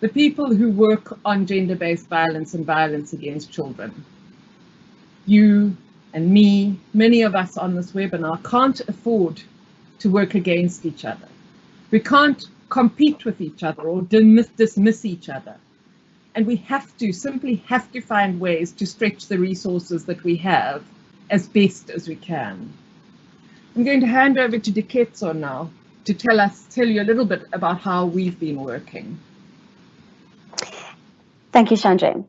the people who work on gender-based violence and violence against children, you and me, many of us on this webinar, can't afford to work against each other. We can't compete with each other or dismiss each other. And we simply have to find ways to stretch the resources that we have as best as we can. I'm going to hand over to Diketso now to tell you a little bit about how we've been working. Thank you, Chandre.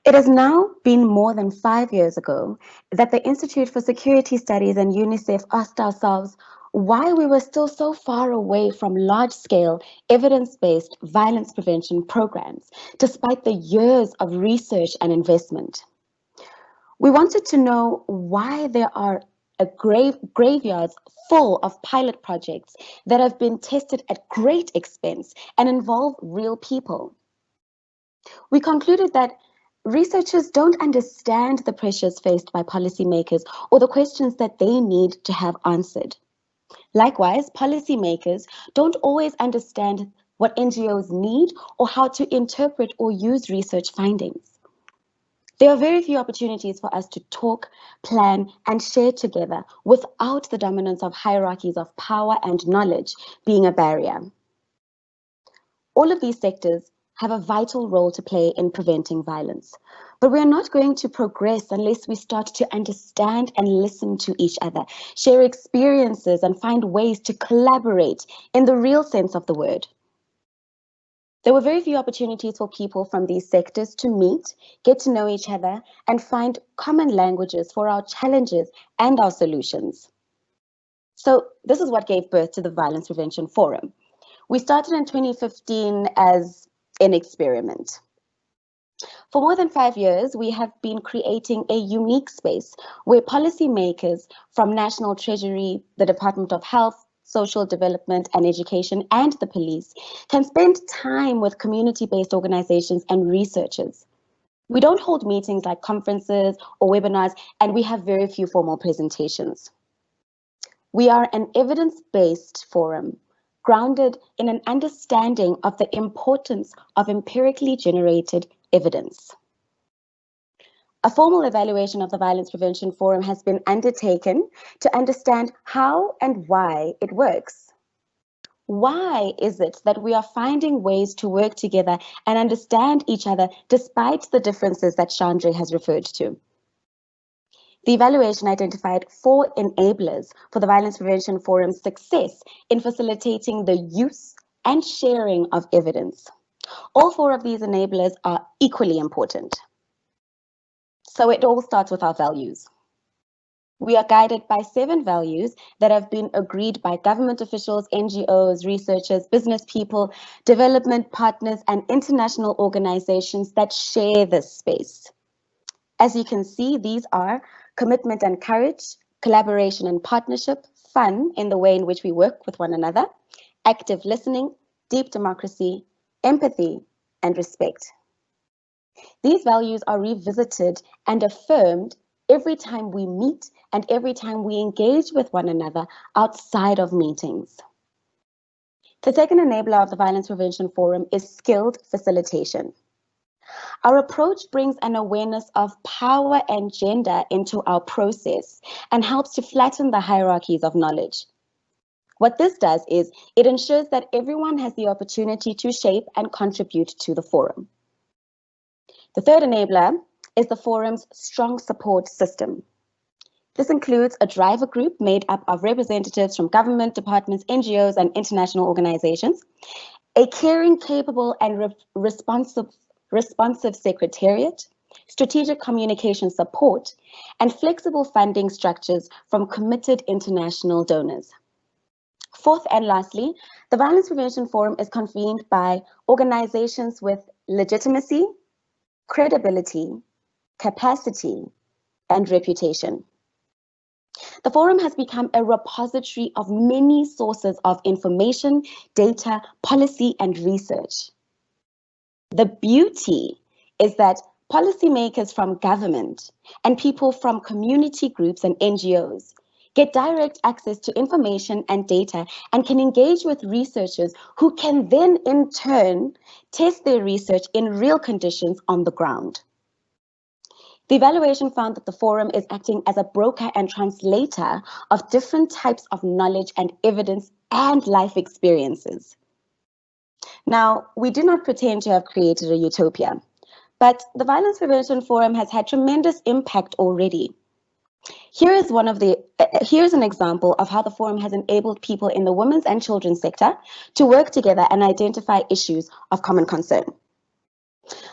It has now been more than 5 years ago that the Institute for Security Studies and UNICEF asked ourselves why we were still so far away from large-scale, evidence-based violence prevention programs, despite the years of research and investment. We wanted to know why there are graveyards full of pilot projects that have been tested at great expense and involve real people. We concluded that researchers don't understand the pressures faced by policymakers or the questions that they need to have answered. Likewise, policymakers don't always understand what NGOs need or how to interpret or use research findings. There are very few opportunities for us to talk, plan, and share together without the dominance of hierarchies of power and knowledge being a barrier. All of these sectors have a vital role to play in preventing violence, but we are not going to progress unless we start to understand and listen to each other, share experiences, and find ways to collaborate in the real sense of the word. There were very few opportunities for people from these sectors to meet, get to know each other, and find common languages for our challenges and our solutions. So this is what gave birth to the Violence Prevention Forum. We started in 2015 as an experiment. For more than 5 years, we have been creating a unique space where policymakers from National Treasury, the Department of Health, Social Development and Education, and the police can spend time with community-based organizations and researchers. We don't hold meetings like conferences or webinars, and we have very few formal presentations. We are an evidence-based forum grounded in an understanding of the importance of empirically generated evidence. A formal evaluation of the Violence Prevention Forum has been undertaken to understand how and why it works. Why is it that we are finding ways to work together and understand each other despite the differences that Chandre has referred to? The evaluation identified 4 enablers for the Violence Prevention Forum's success in facilitating the use and sharing of evidence. All 4 of these enablers are equally important. So it all starts with our values. We are guided by 7 values that have been agreed by government officials, NGOs, researchers, business people, development partners, and international organizations that share this space. As you can see, these are commitment and courage, collaboration and partnership, fun in the way in which we work with one another, active listening, deep democracy, empathy, and respect. These values are revisited and affirmed every time we meet and every time we engage with one another outside of meetings. The second enabler of the Violence Prevention Forum is skilled facilitation. Our approach brings an awareness of power and gender into our process and helps to flatten the hierarchies of knowledge. What this does is it ensures that everyone has the opportunity to shape and contribute to the forum. The third enabler is the forum's strong support system. This includes a driver group made up of representatives from government departments, NGOs, and international organizations, a caring, capable, and responsive secretariat, strategic communication support, and flexible funding structures from committed international donors. Fourth and lastly, the Violence Prevention Forum is convened by organizations with legitimacy, credibility, capacity, and reputation. The forum has become a repository of many sources of information, data, policy, and research. The beauty is that policymakers from government and people from community groups and NGOs get direct access to information and data and can engage with researchers who can then in turn test their research in real conditions on the ground. The evaluation found that the forum is acting as a broker and translator of different types of knowledge and evidence and life experiences. Now, we do not pretend to have created a utopia, but the Violence Prevention Forum has had tremendous impact already. Here's an example of how the forum has enabled people in the women's and children's sector to work together and identify issues of common concern.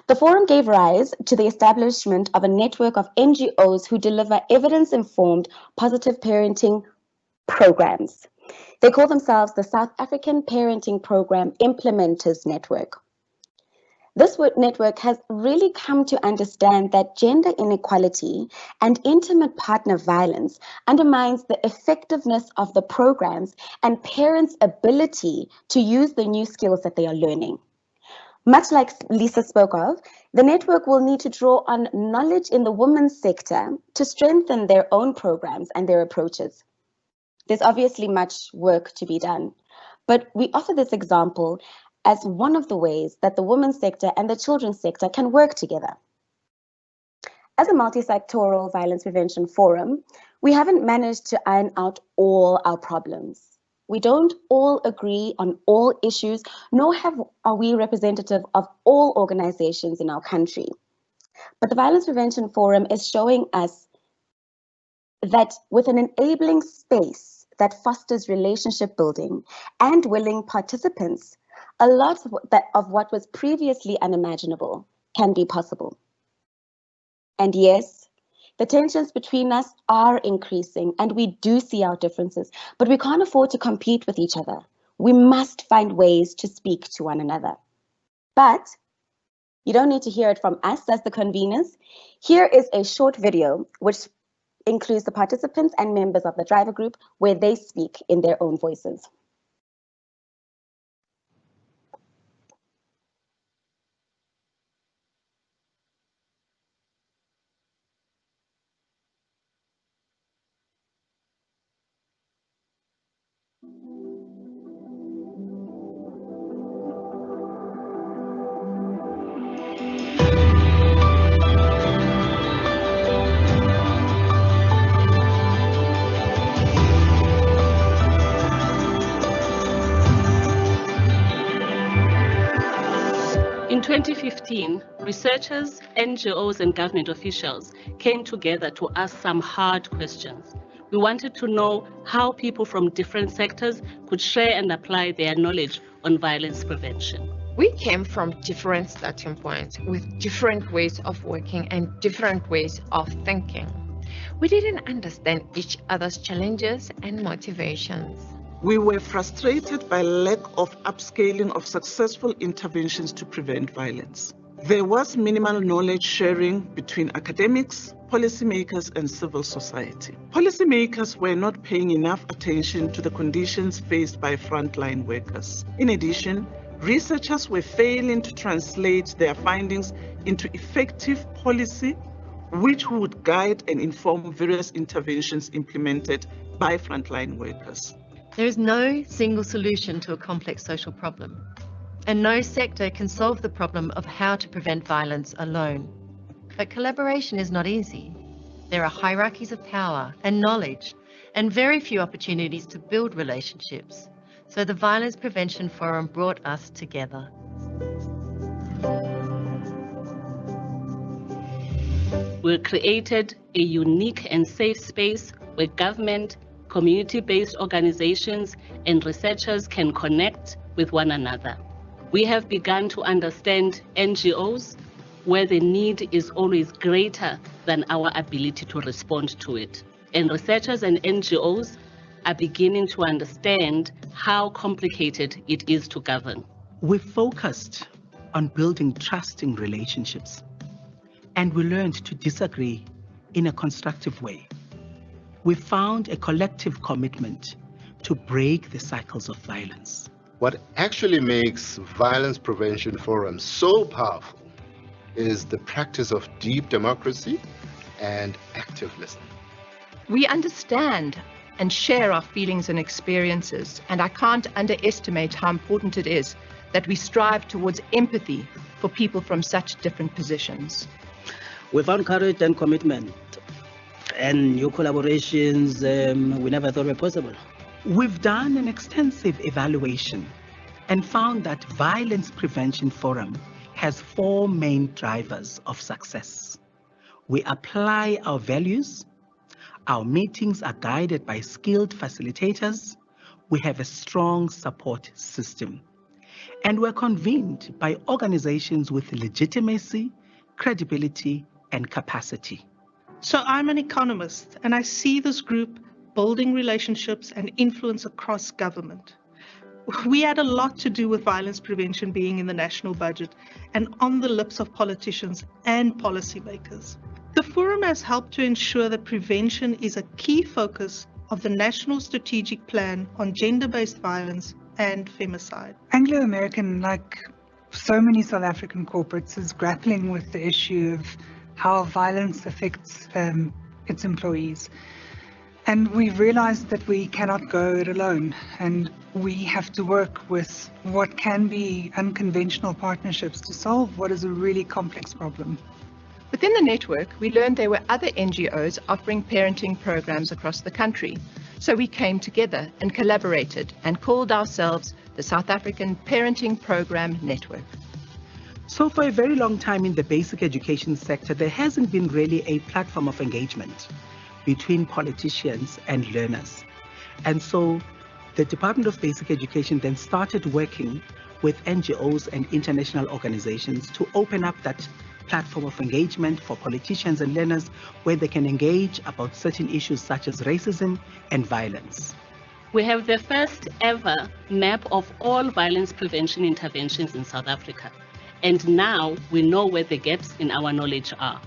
The forum gave rise to the establishment of a network of NGOs who deliver evidence-informed positive parenting programs. They call themselves the South African Parenting Program Implementers Network. This network has really come to understand that gender inequality and intimate partner violence undermines the effectiveness of the programs and parents' ability to use the new skills that they are learning. Much like Lisa spoke of, the network will need to draw on knowledge in the women's sector to strengthen their own programs and their approaches. There's obviously much work to be done, but we offer this example as one of the ways that the women's sector and the children's sector can work together. As a multi-sectoral violence prevention forum, we haven't managed to iron out all our problems. We don't all agree on all issues, nor are we representative of all organizations in our country. But the Violence Prevention Forum is showing us that with an enabling space that fosters relationship building and willing participants, a lot of what was previously unimaginable can be possible. And yes, the tensions between us are increasing and we do see our differences, but we can't afford to compete with each other. We must find ways to speak to one another. But you don't need to hear it from us as the conveners. Here is a short video which includes the participants and members of the driver group where they speak in their own voices. 2015, researchers, NGOs and government officials came together to ask some hard questions. We wanted to know how people from different sectors could share and apply their knowledge on violence prevention. We came from different starting points with different ways of working and different ways of thinking. We didn't understand each other's challenges and motivations. We were frustrated by lack of upscaling of successful interventions to prevent violence. There was minimal knowledge sharing between academics, policymakers, and civil society. Policymakers were not paying enough attention to the conditions faced by frontline workers. In addition, researchers were failing to translate their findings into effective policy, which would guide and inform various interventions implemented by frontline workers. There is no single solution to a complex social problem, and no sector can solve the problem of how to prevent violence alone. But collaboration is not easy. There are hierarchies of power and knowledge, and very few opportunities to build relationships. So the Violence Prevention Forum brought us together. We created a unique and safe space where government, community-based organizations and researchers can connect with one another. We have begun to understand NGOs where the need is always greater than our ability to respond to it. And researchers and NGOs are beginning to understand how complicated it is to govern. We focused on building trusting relationships, and we learned to disagree in a constructive way. We found a collective commitment to break the cycles of violence. What actually makes Violence Prevention Forum so powerful is the practice of deep democracy and active listening. We understand and share our feelings and experiences, and I can't underestimate how important it is that we strive towards empathy for people from such different positions. We found courage and commitment and new collaborations we never thought were possible. We've done an extensive evaluation and found that Violence Prevention Forum has 4 main drivers of success. We apply our values, our meetings are guided by skilled facilitators, we have a strong support system, and we're convened by organizations with legitimacy, credibility, and capacity. So I'm an economist, and I see this group building relationships and influence across government. We had a lot to do with violence prevention being in the national budget and on the lips of politicians and policymakers. The forum has helped to ensure that prevention is a key focus of the National Strategic Plan on Gender-Based Violence and Femicide. Anglo American, like so many South African corporates, is grappling with the issue of how violence affects its employees. And we've realized that we cannot go it alone, and we have to work with what can be unconventional partnerships to solve what is a really complex problem. Within the network, we learned there were other NGOs offering parenting programs across the country. So we came together and collaborated and called ourselves the South African Parenting Program Network. So for a very long time in the basic education sector, there hasn't been really a platform of engagement between politicians and learners. And so the Department of Basic Education then started working with NGOs and international organizations to open up that platform of engagement for politicians and learners where they can engage about certain issues such as racism and violence. We have the first ever map of all violence prevention interventions in South Africa. And now we know where the gaps in our knowledge are.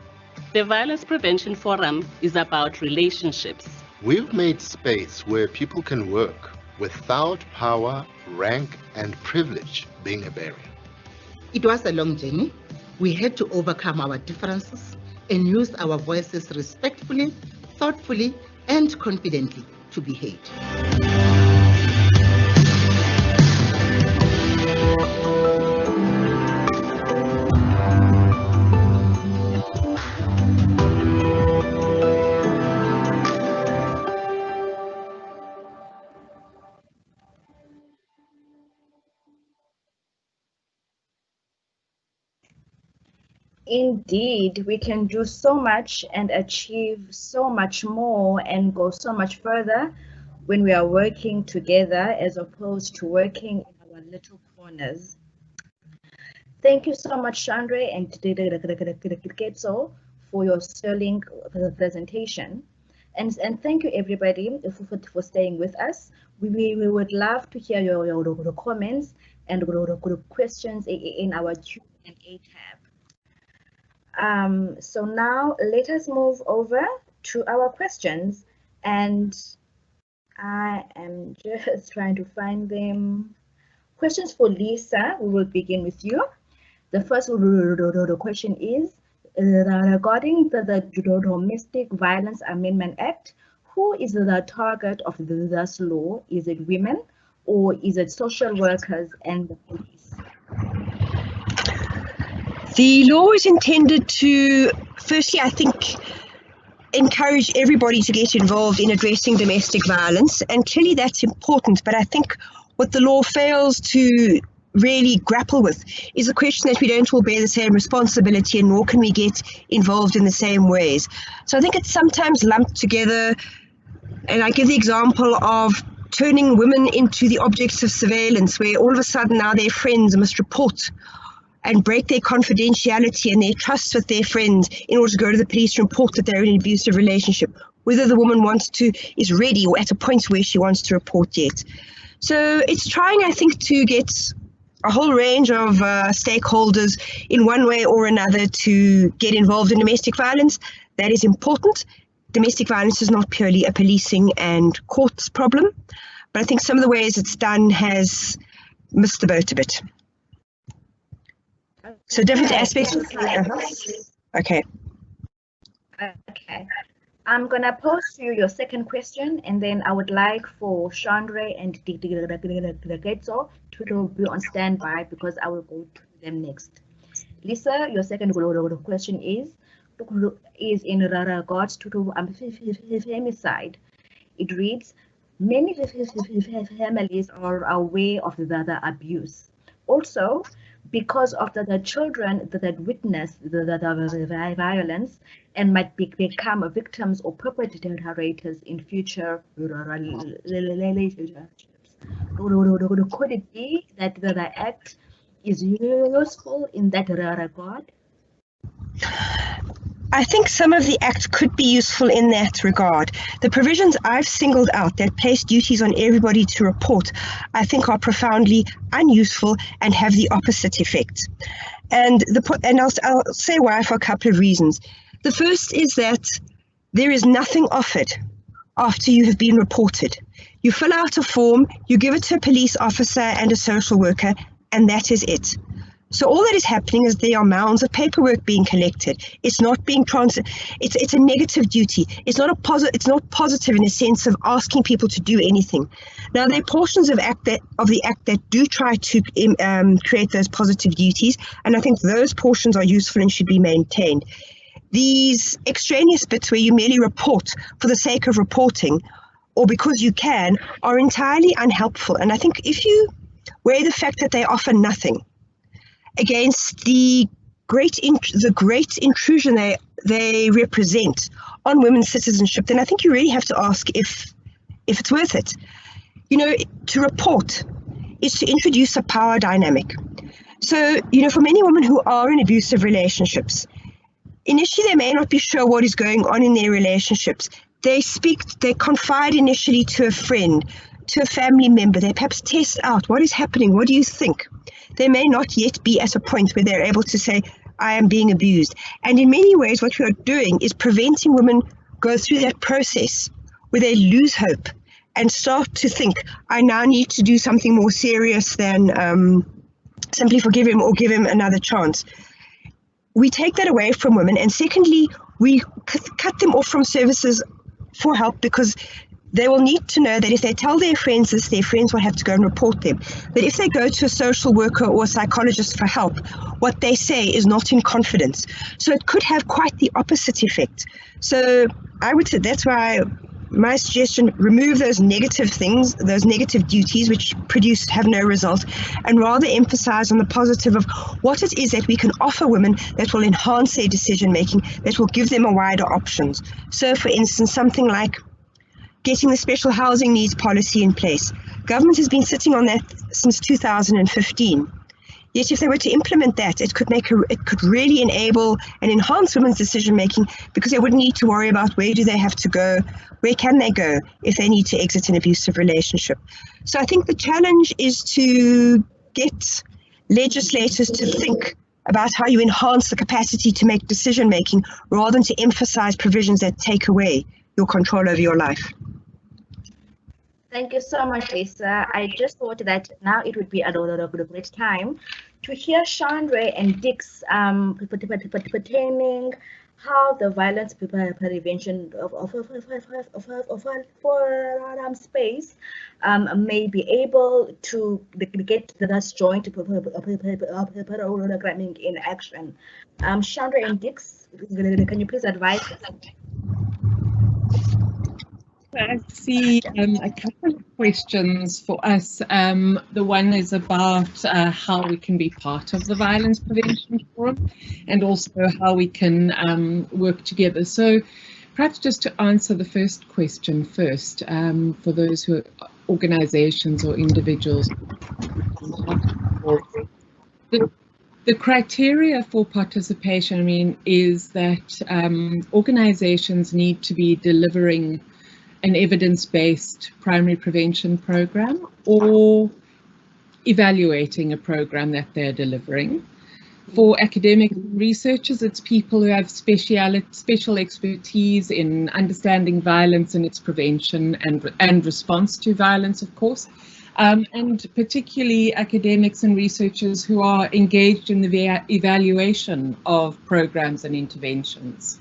The Violence Prevention Forum is about relationships. We've made space where people can work without power, rank, and privilege being a barrier. It was a long journey. We had to overcome our differences and use our voices respectfully, thoughtfully, and confidently to be heard. Indeed, we can do so much and achieve so much more and go so much further when we are working together as opposed to working in our little corners. Thank you so much, Chandre and Diketso, for your sterling presentation. And thank you, everybody, for staying with us. We would love to hear your comments and questions in our Q&A tab. So now let us move over to our questions. And I am just trying to find them. Questions for Lisa. We will begin with you. The first question is, regarding the Domestic Violence Amendment Act, who is the target of this law? Is it women or is it social workers and the police? The law is intended to, firstly, I think, encourage everybody to get involved in addressing domestic violence, and clearly that's important, but I think what the law fails to really grapple with is the question that we don't all bear the same responsibility and nor can we get involved in the same ways. So I think it's sometimes lumped together, and I give the example of turning women into the objects of surveillance, where all of a sudden now their friends must report and break their confidentiality and their trust with their friends in order to go to the police and report that they're in an abusive relationship, whether the woman is ready or at a point where she wants to report yet. So it's trying, I think, to get a whole range of stakeholders in one way or another to get involved in domestic violence. That is important. Domestic violence is not purely a policing and courts problem, but I think some of the ways it's done has missed the boat a bit. So different aspects. Okay. Okay. I'm going to pose to you your second question, and then I would like for Chandre and Diketso to be on standby because I will go to them next. Lisa, your second question is in regards to femicide. It reads, many families are aware of the abuse. Also, because of the children that witness the violence and might become victims or perpetrators in future relationships. Could it be that the act is useful in that regard? I think some of the act could be useful in that regard. The provisions I've singled out that place duties on everybody to report, I think are profoundly unuseful and have the opposite effect. And I'll say why for a couple of reasons. The first is that there is nothing offered after you have been reported. You fill out a form, you give it to a police officer and a social worker, and that is it. So all that is happening is there are mounds of paperwork being collected. It's not being it's a negative duty. It's not positive in the sense of asking people to do anything. Now there are portions of the act that do try to create those positive duties, and I think those portions are useful and should be maintained. These extraneous bits where you merely report for the sake of reporting or because you can are entirely unhelpful. And I think if you weigh the fact that they offer nothing against the great intrusion they represent on women's citizenship, then I think you really have to ask if it's worth it. You know, to report is to introduce a power dynamic. So, you know, for many women who are in abusive relationships, initially they may not be sure what is going on in their relationships. They confide initially to a friend, to a family member. They perhaps test out what is happening. What do you think? They may not yet be at a point where they're able to say, I am being abused. And in many ways, what we are doing is preventing women go through that process where they lose hope and start to think, I now need to do something more serious than simply forgive him or give him another chance. We take that away from women. And secondly, we cut them off from services for help because they will need to know that if they tell their friends this, their friends will have to go and report them. That if they go to a social worker or a psychologist for help, what they say is not in confidence. So it could have quite the opposite effect. So I would say that's why my suggestion, remove those negative things, those negative duties which have no result, and rather emphasize on the positive of what it is that we can offer women that will enhance their decision making, that will give them a wider options. So for instance, something like getting the special housing needs policy in place. Government has been sitting on that since 2015. Yet if they were to implement that, it could really enable and enhance women's decision making, because they wouldn't need to worry about where do they have to go, where can they go if they need to exit an abusive relationship. So I think the challenge is to get legislators to think about how you enhance the capacity to make decision making rather than to emphasize provisions that take away your control over your life. Thank you so much, Lisa. I just thought that now it would be a great time to hear Chandre and Dick's pertaining how the violence prevention forum space may be able to get that joint programming in action. Chandre and Dick's, can you please advise us? I see a couple of questions for us. The one is about how we can be part of the Violence Prevention Forum and also how we can work together. So perhaps just to answer the first question first, for those who are organisations or individuals. The criteria for participation, I mean, is that organisations need to be delivering an evidence-based primary prevention program or evaluating a program that they're delivering. For academic researchers, it's people who have special expertise in understanding violence and its prevention and response to violence, of course, and particularly academics and researchers who are engaged in the evaluation of programs and interventions.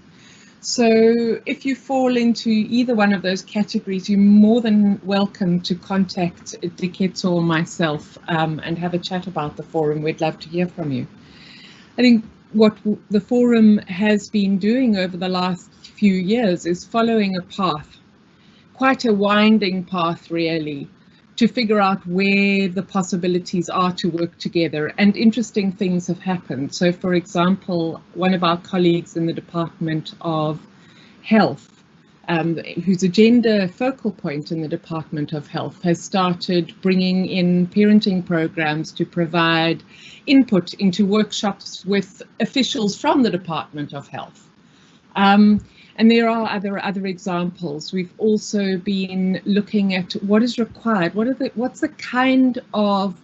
So if you fall into either one of those categories, you're more than welcome to contact Diketso or myself and have a chat about the forum. We'd love to hear from you. I think what the forum has been doing over the last few years is following a path, quite a winding path really, to figure out where the possibilities are to work together, and interesting things have happened. So for example, one of our colleagues in the Department of Health, who's a gender focal point in the Department of Health, has started bringing in parenting programs to provide input into workshops with officials from the Department of Health. And there are other examples. We've also been looking at what is required, what's the kind of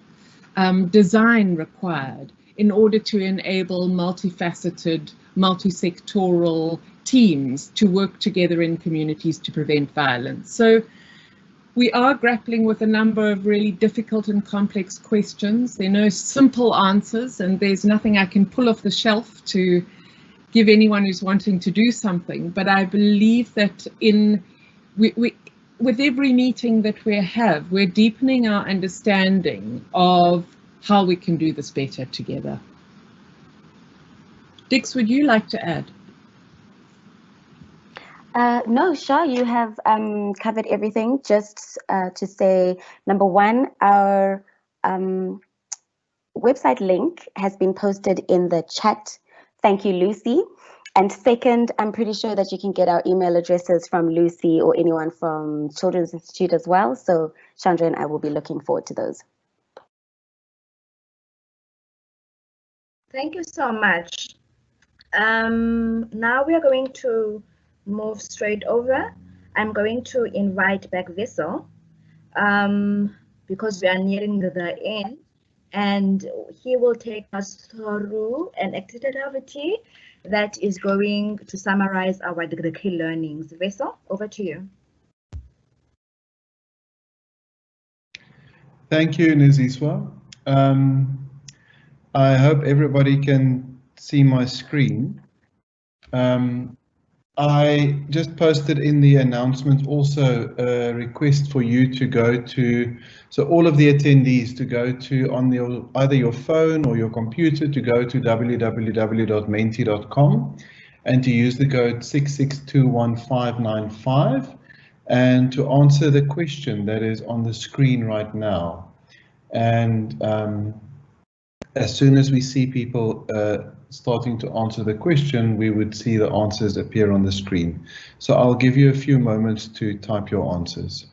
design required in order to enable multifaceted, multi-sectoral teams to work together in communities to prevent violence. So we are grappling with a number of really difficult and complex questions. There are no simple answers, and there's nothing I can pull off the shelf to give anyone who's wanting to do something. But I believe that with every meeting that we have, we're deepening our understanding of how we can do this better together. Dix, would you like to add? No, Shah, you have covered everything. Just to say, number one, our website link has been posted in the chat. Thank you, Lucy. And second, I'm pretty sure that you can get our email addresses from Lucy or anyone from Children's Institute as well. So Chandre and I will be looking forward to those. Thank you so much. Now we are going to move straight over. I'm going to invite back Wessel because we are nearing the end, and he will take us through an activity that is going to summarize our key learnings. Wessel, over to you. Thank you, Niziswa. I hope everybody can see my screen. I just posted in the announcement also a request for you to go to, so all of the attendees to go to on either your phone or your computer to go to www.menti.com and to use the code 6621595 and to answer the question that is on the screen right now. And as soon as we see people starting to answer the question, we would see the answers appear on the screen. So I'll give you a few moments to type your answers.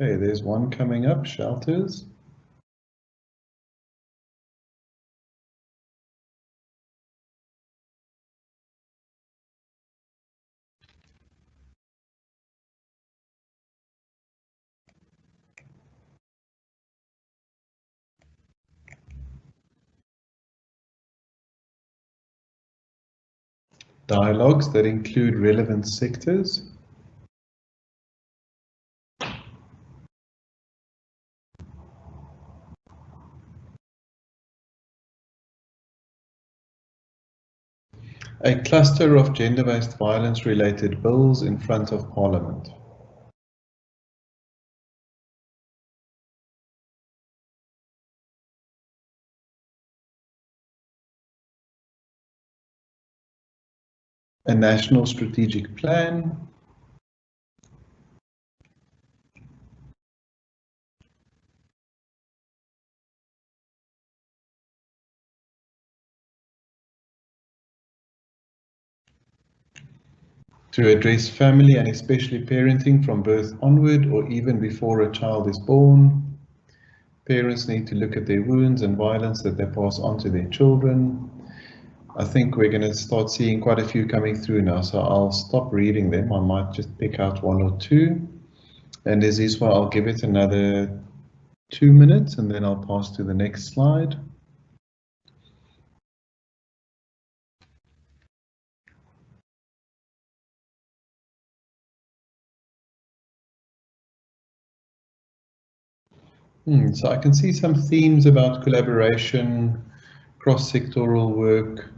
Okay, there's one coming up, shelters. Dialogues that include relevant sectors. A cluster of gender-based violence-related bills in front of Parliament. A national strategic plan. To address family and especially parenting from birth onward or even before a child is born. Parents need to look at their wounds and violence that they pass on to their children. I think we're going to start seeing quite a few coming through now, so I'll stop reading them. I might just pick out one or two. And as is why I'll give it another 2 minutes and then I'll pass to the next slide. So I can see some themes about collaboration, cross-sectoral work,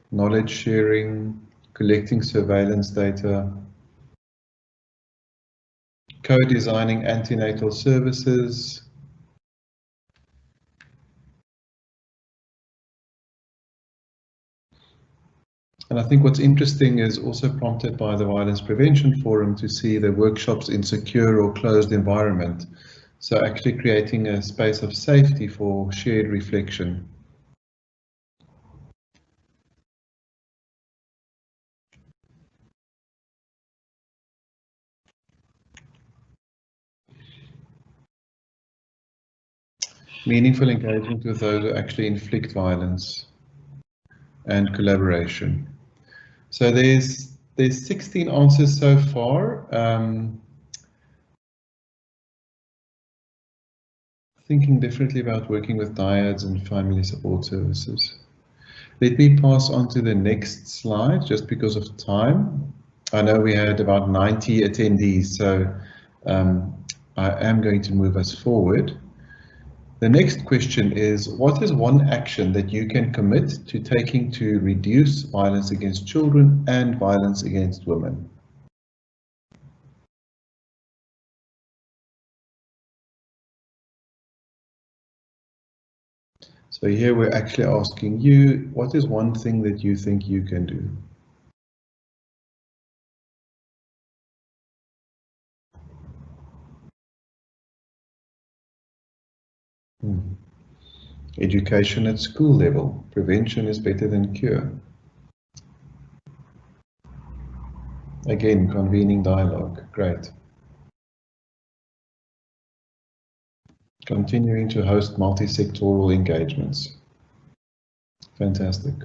knowledge sharing, collecting surveillance data, co-designing antenatal services, and I think what's interesting is also prompted by the Violence Prevention Forum to see the workshops in secure or closed environment. So actually creating a space of safety for shared reflection. Meaningful engagement with those who actually inflict violence and collaboration. So there's 16 answers so far. Thinking differently about working with dyads and family support services. Let me pass on to the next slide just because of time. I know we had about 90 attendees, so I am going to move us forward. The next question is, what is one action that you can commit to taking to reduce violence against children and violence against women? So here we're actually asking you, what is one thing that you think you can do? Education at school level. Prevention is better than cure. Again, convening dialogue. Great. Continuing to host multi-sectoral engagements. Fantastic.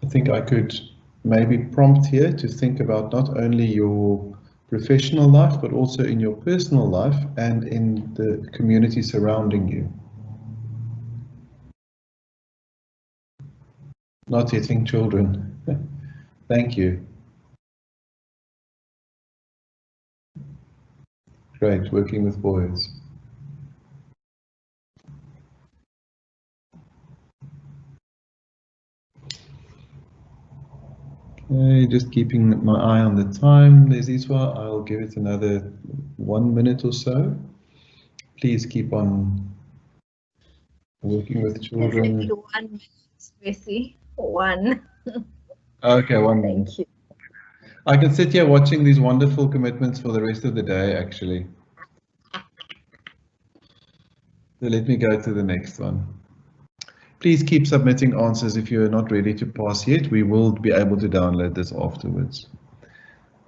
I think I could maybe prompt here to think about not only your professional life, but also in your personal life and in the community surrounding you. Not hitting children. Thank you. Great, working with boys. Okay, just keeping my eye on the time, Lesiswa. I'll give it another 1 minute or so. Please keep on working with children. Exactly 1 minute, Bessie. 1. Okay, 1 minute. Thank you. I can sit here watching these wonderful commitments for the rest of the day, actually. So let me go to the next one. Please keep submitting answers if you're not ready to pass yet. We will be able to download this afterwards.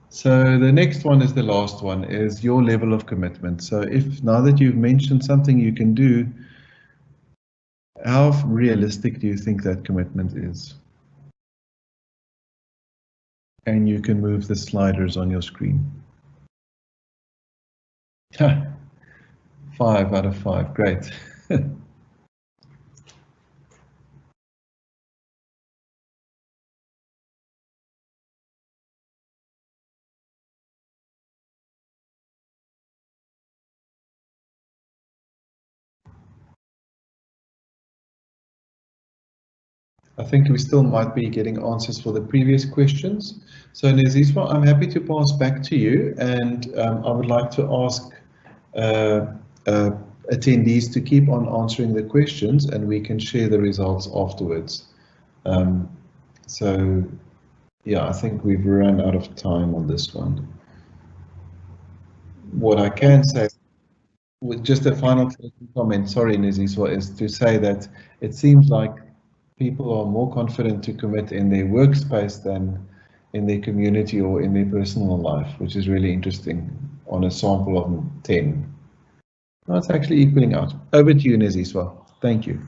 So the next one is the last one, is your level of commitment. So if now that you've mentioned something you can do, how realistic do you think that commitment is? And you can move the sliders on your screen. 5 out of 5, great. I think we still might be getting answers for the previous questions. So Neziswa, I'm happy to pass back to you, and I would like to ask attendees to keep on answering the questions, and we can share the results afterwards. So yeah, I think we've run out of time on this one. What I can say, with just a final comment, sorry Neziswa, is to say that it seems like people are more confident to commit in their workspace than in their community or in their personal life, which is really interesting on a sample of 10. That's actually equaling out. Over to you, Neziswa. Thank you.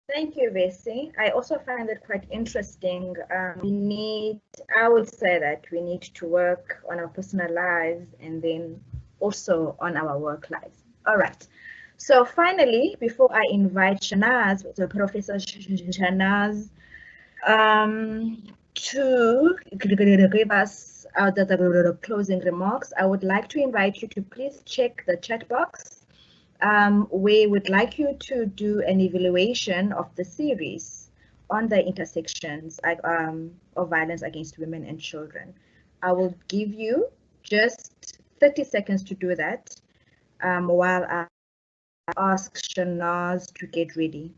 Thank you, Bessie. I also find it quite interesting. I would say that we need to work on our personal lives and then also on our work lives. All right. So finally, before I invite Shanaz, so Professor Shanaz, to give us the closing remarks, I would like to invite you to please check the chat box. We would like you to do an evaluation of the series on the intersections of violence against women and children. I will give you just 30 seconds to do that while I ask Shanaz to get ready.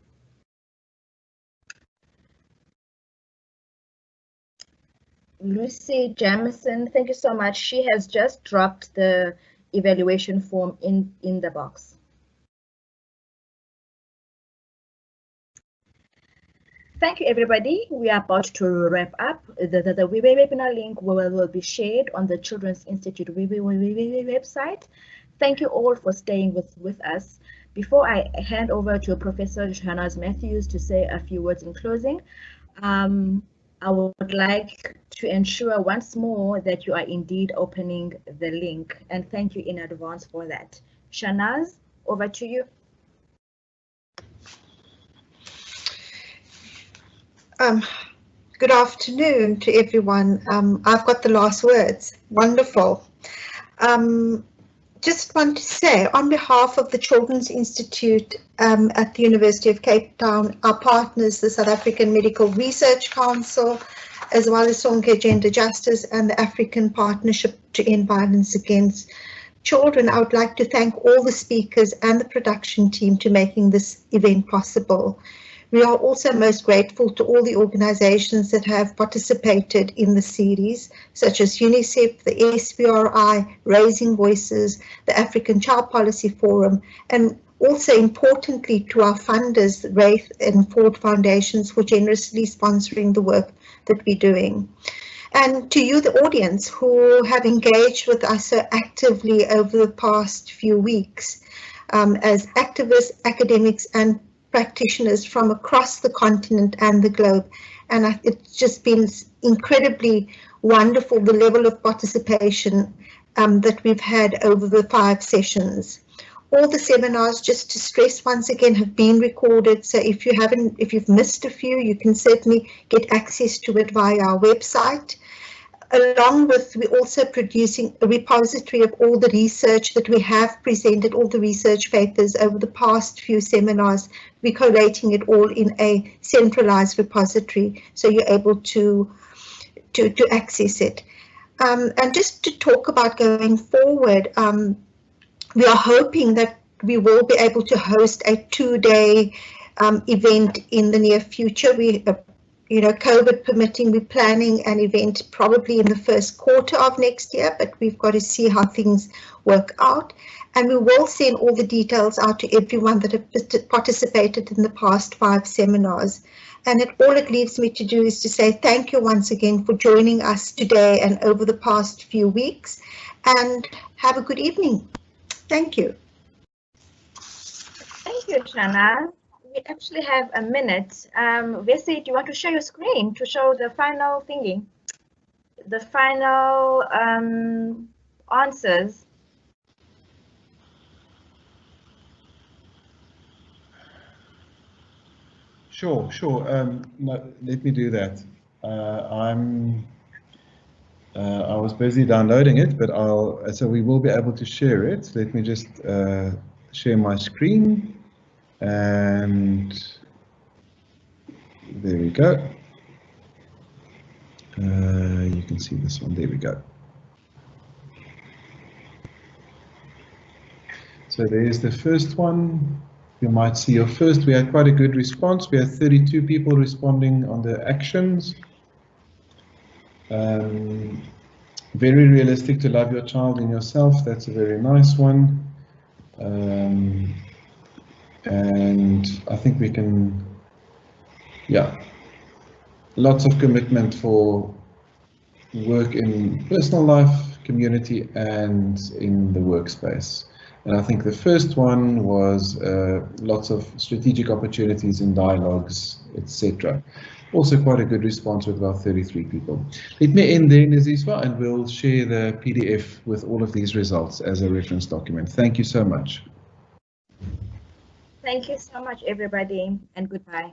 Lucy Jamison, thank you so much. She has just dropped the evaluation form in the box. Thank you, everybody. We are about to wrap up. The webinar link will be shared on the Children's Institute website. Thank you all for staying with us. Before I hand over to Professor Shanaz Matthews to say a few words in closing, I would like to ensure once more that you are indeed opening the link, and thank you in advance for that. Shanaz, over to you. Good afternoon to everyone. I've got the last words. Wonderful. Just want to say, on behalf of the Children's Institute at the University of Cape Town, our partners, the South African Medical Research Council, as well as Sonke Gender Justice and the African Partnership to End Violence Against Children, I would like to thank all the speakers and the production team to making this event possible. We are also most grateful to all the organizations that have participated in the series, such as UNICEF, the SBRI, Raising Voices, the African Child Policy Forum, and also importantly to our funders, Wraith and Ford Foundations, for generously sponsoring the work that we're doing. And to you, the audience, who have engaged with us so actively over the past few weeks, as activists, academics, and practitioners from across the continent and the globe. And it's just been incredibly wonderful, the level of participation that we've had over the 5 sessions. All the seminars, just to stress once again, have been recorded. So if you've missed a few, you can certainly get access to it via our website. Along with, we're also producing a repository of all the research that we have presented, all the research papers over the past few seminars. We're collating it all in a centralized repository, so you're able to access it. And just to talk about going forward, we are hoping that we will be able to host a 2-day event in the near future. COVID permitting, we're planning an event probably in the first quarter of next year, but we've got to see how things work out. And we will send all the details out to everyone that have participated in the past 5 seminars. And all it leaves me to do is to say thank you once again for joining us today and over the past few weeks, and have a good evening. Thank you. Thank you, Shana. We actually have a minute. Wessel, do you want to share your screen to show the final thingy? The final answers? Sure. No, let me do that. I was busy downloading it, but so we will be able to share it. Let me just share my screen, and there we go. You can see this one. There we go. So there's the first one. You might see your first. We had quite a good response. We had 32 people responding on the actions. Very realistic to love your child and yourself. That's a very nice one. And I think we can, lots of commitment for work in personal life, community, and in the workspace. And I think the first one was lots of strategic opportunities in dialogues, etc. Also quite a good response with about 33 people. Let me end there, Naziswa, and we'll share the PDF with all of these results as a reference document. Thank you so much. Thank you so much, everybody, and goodbye.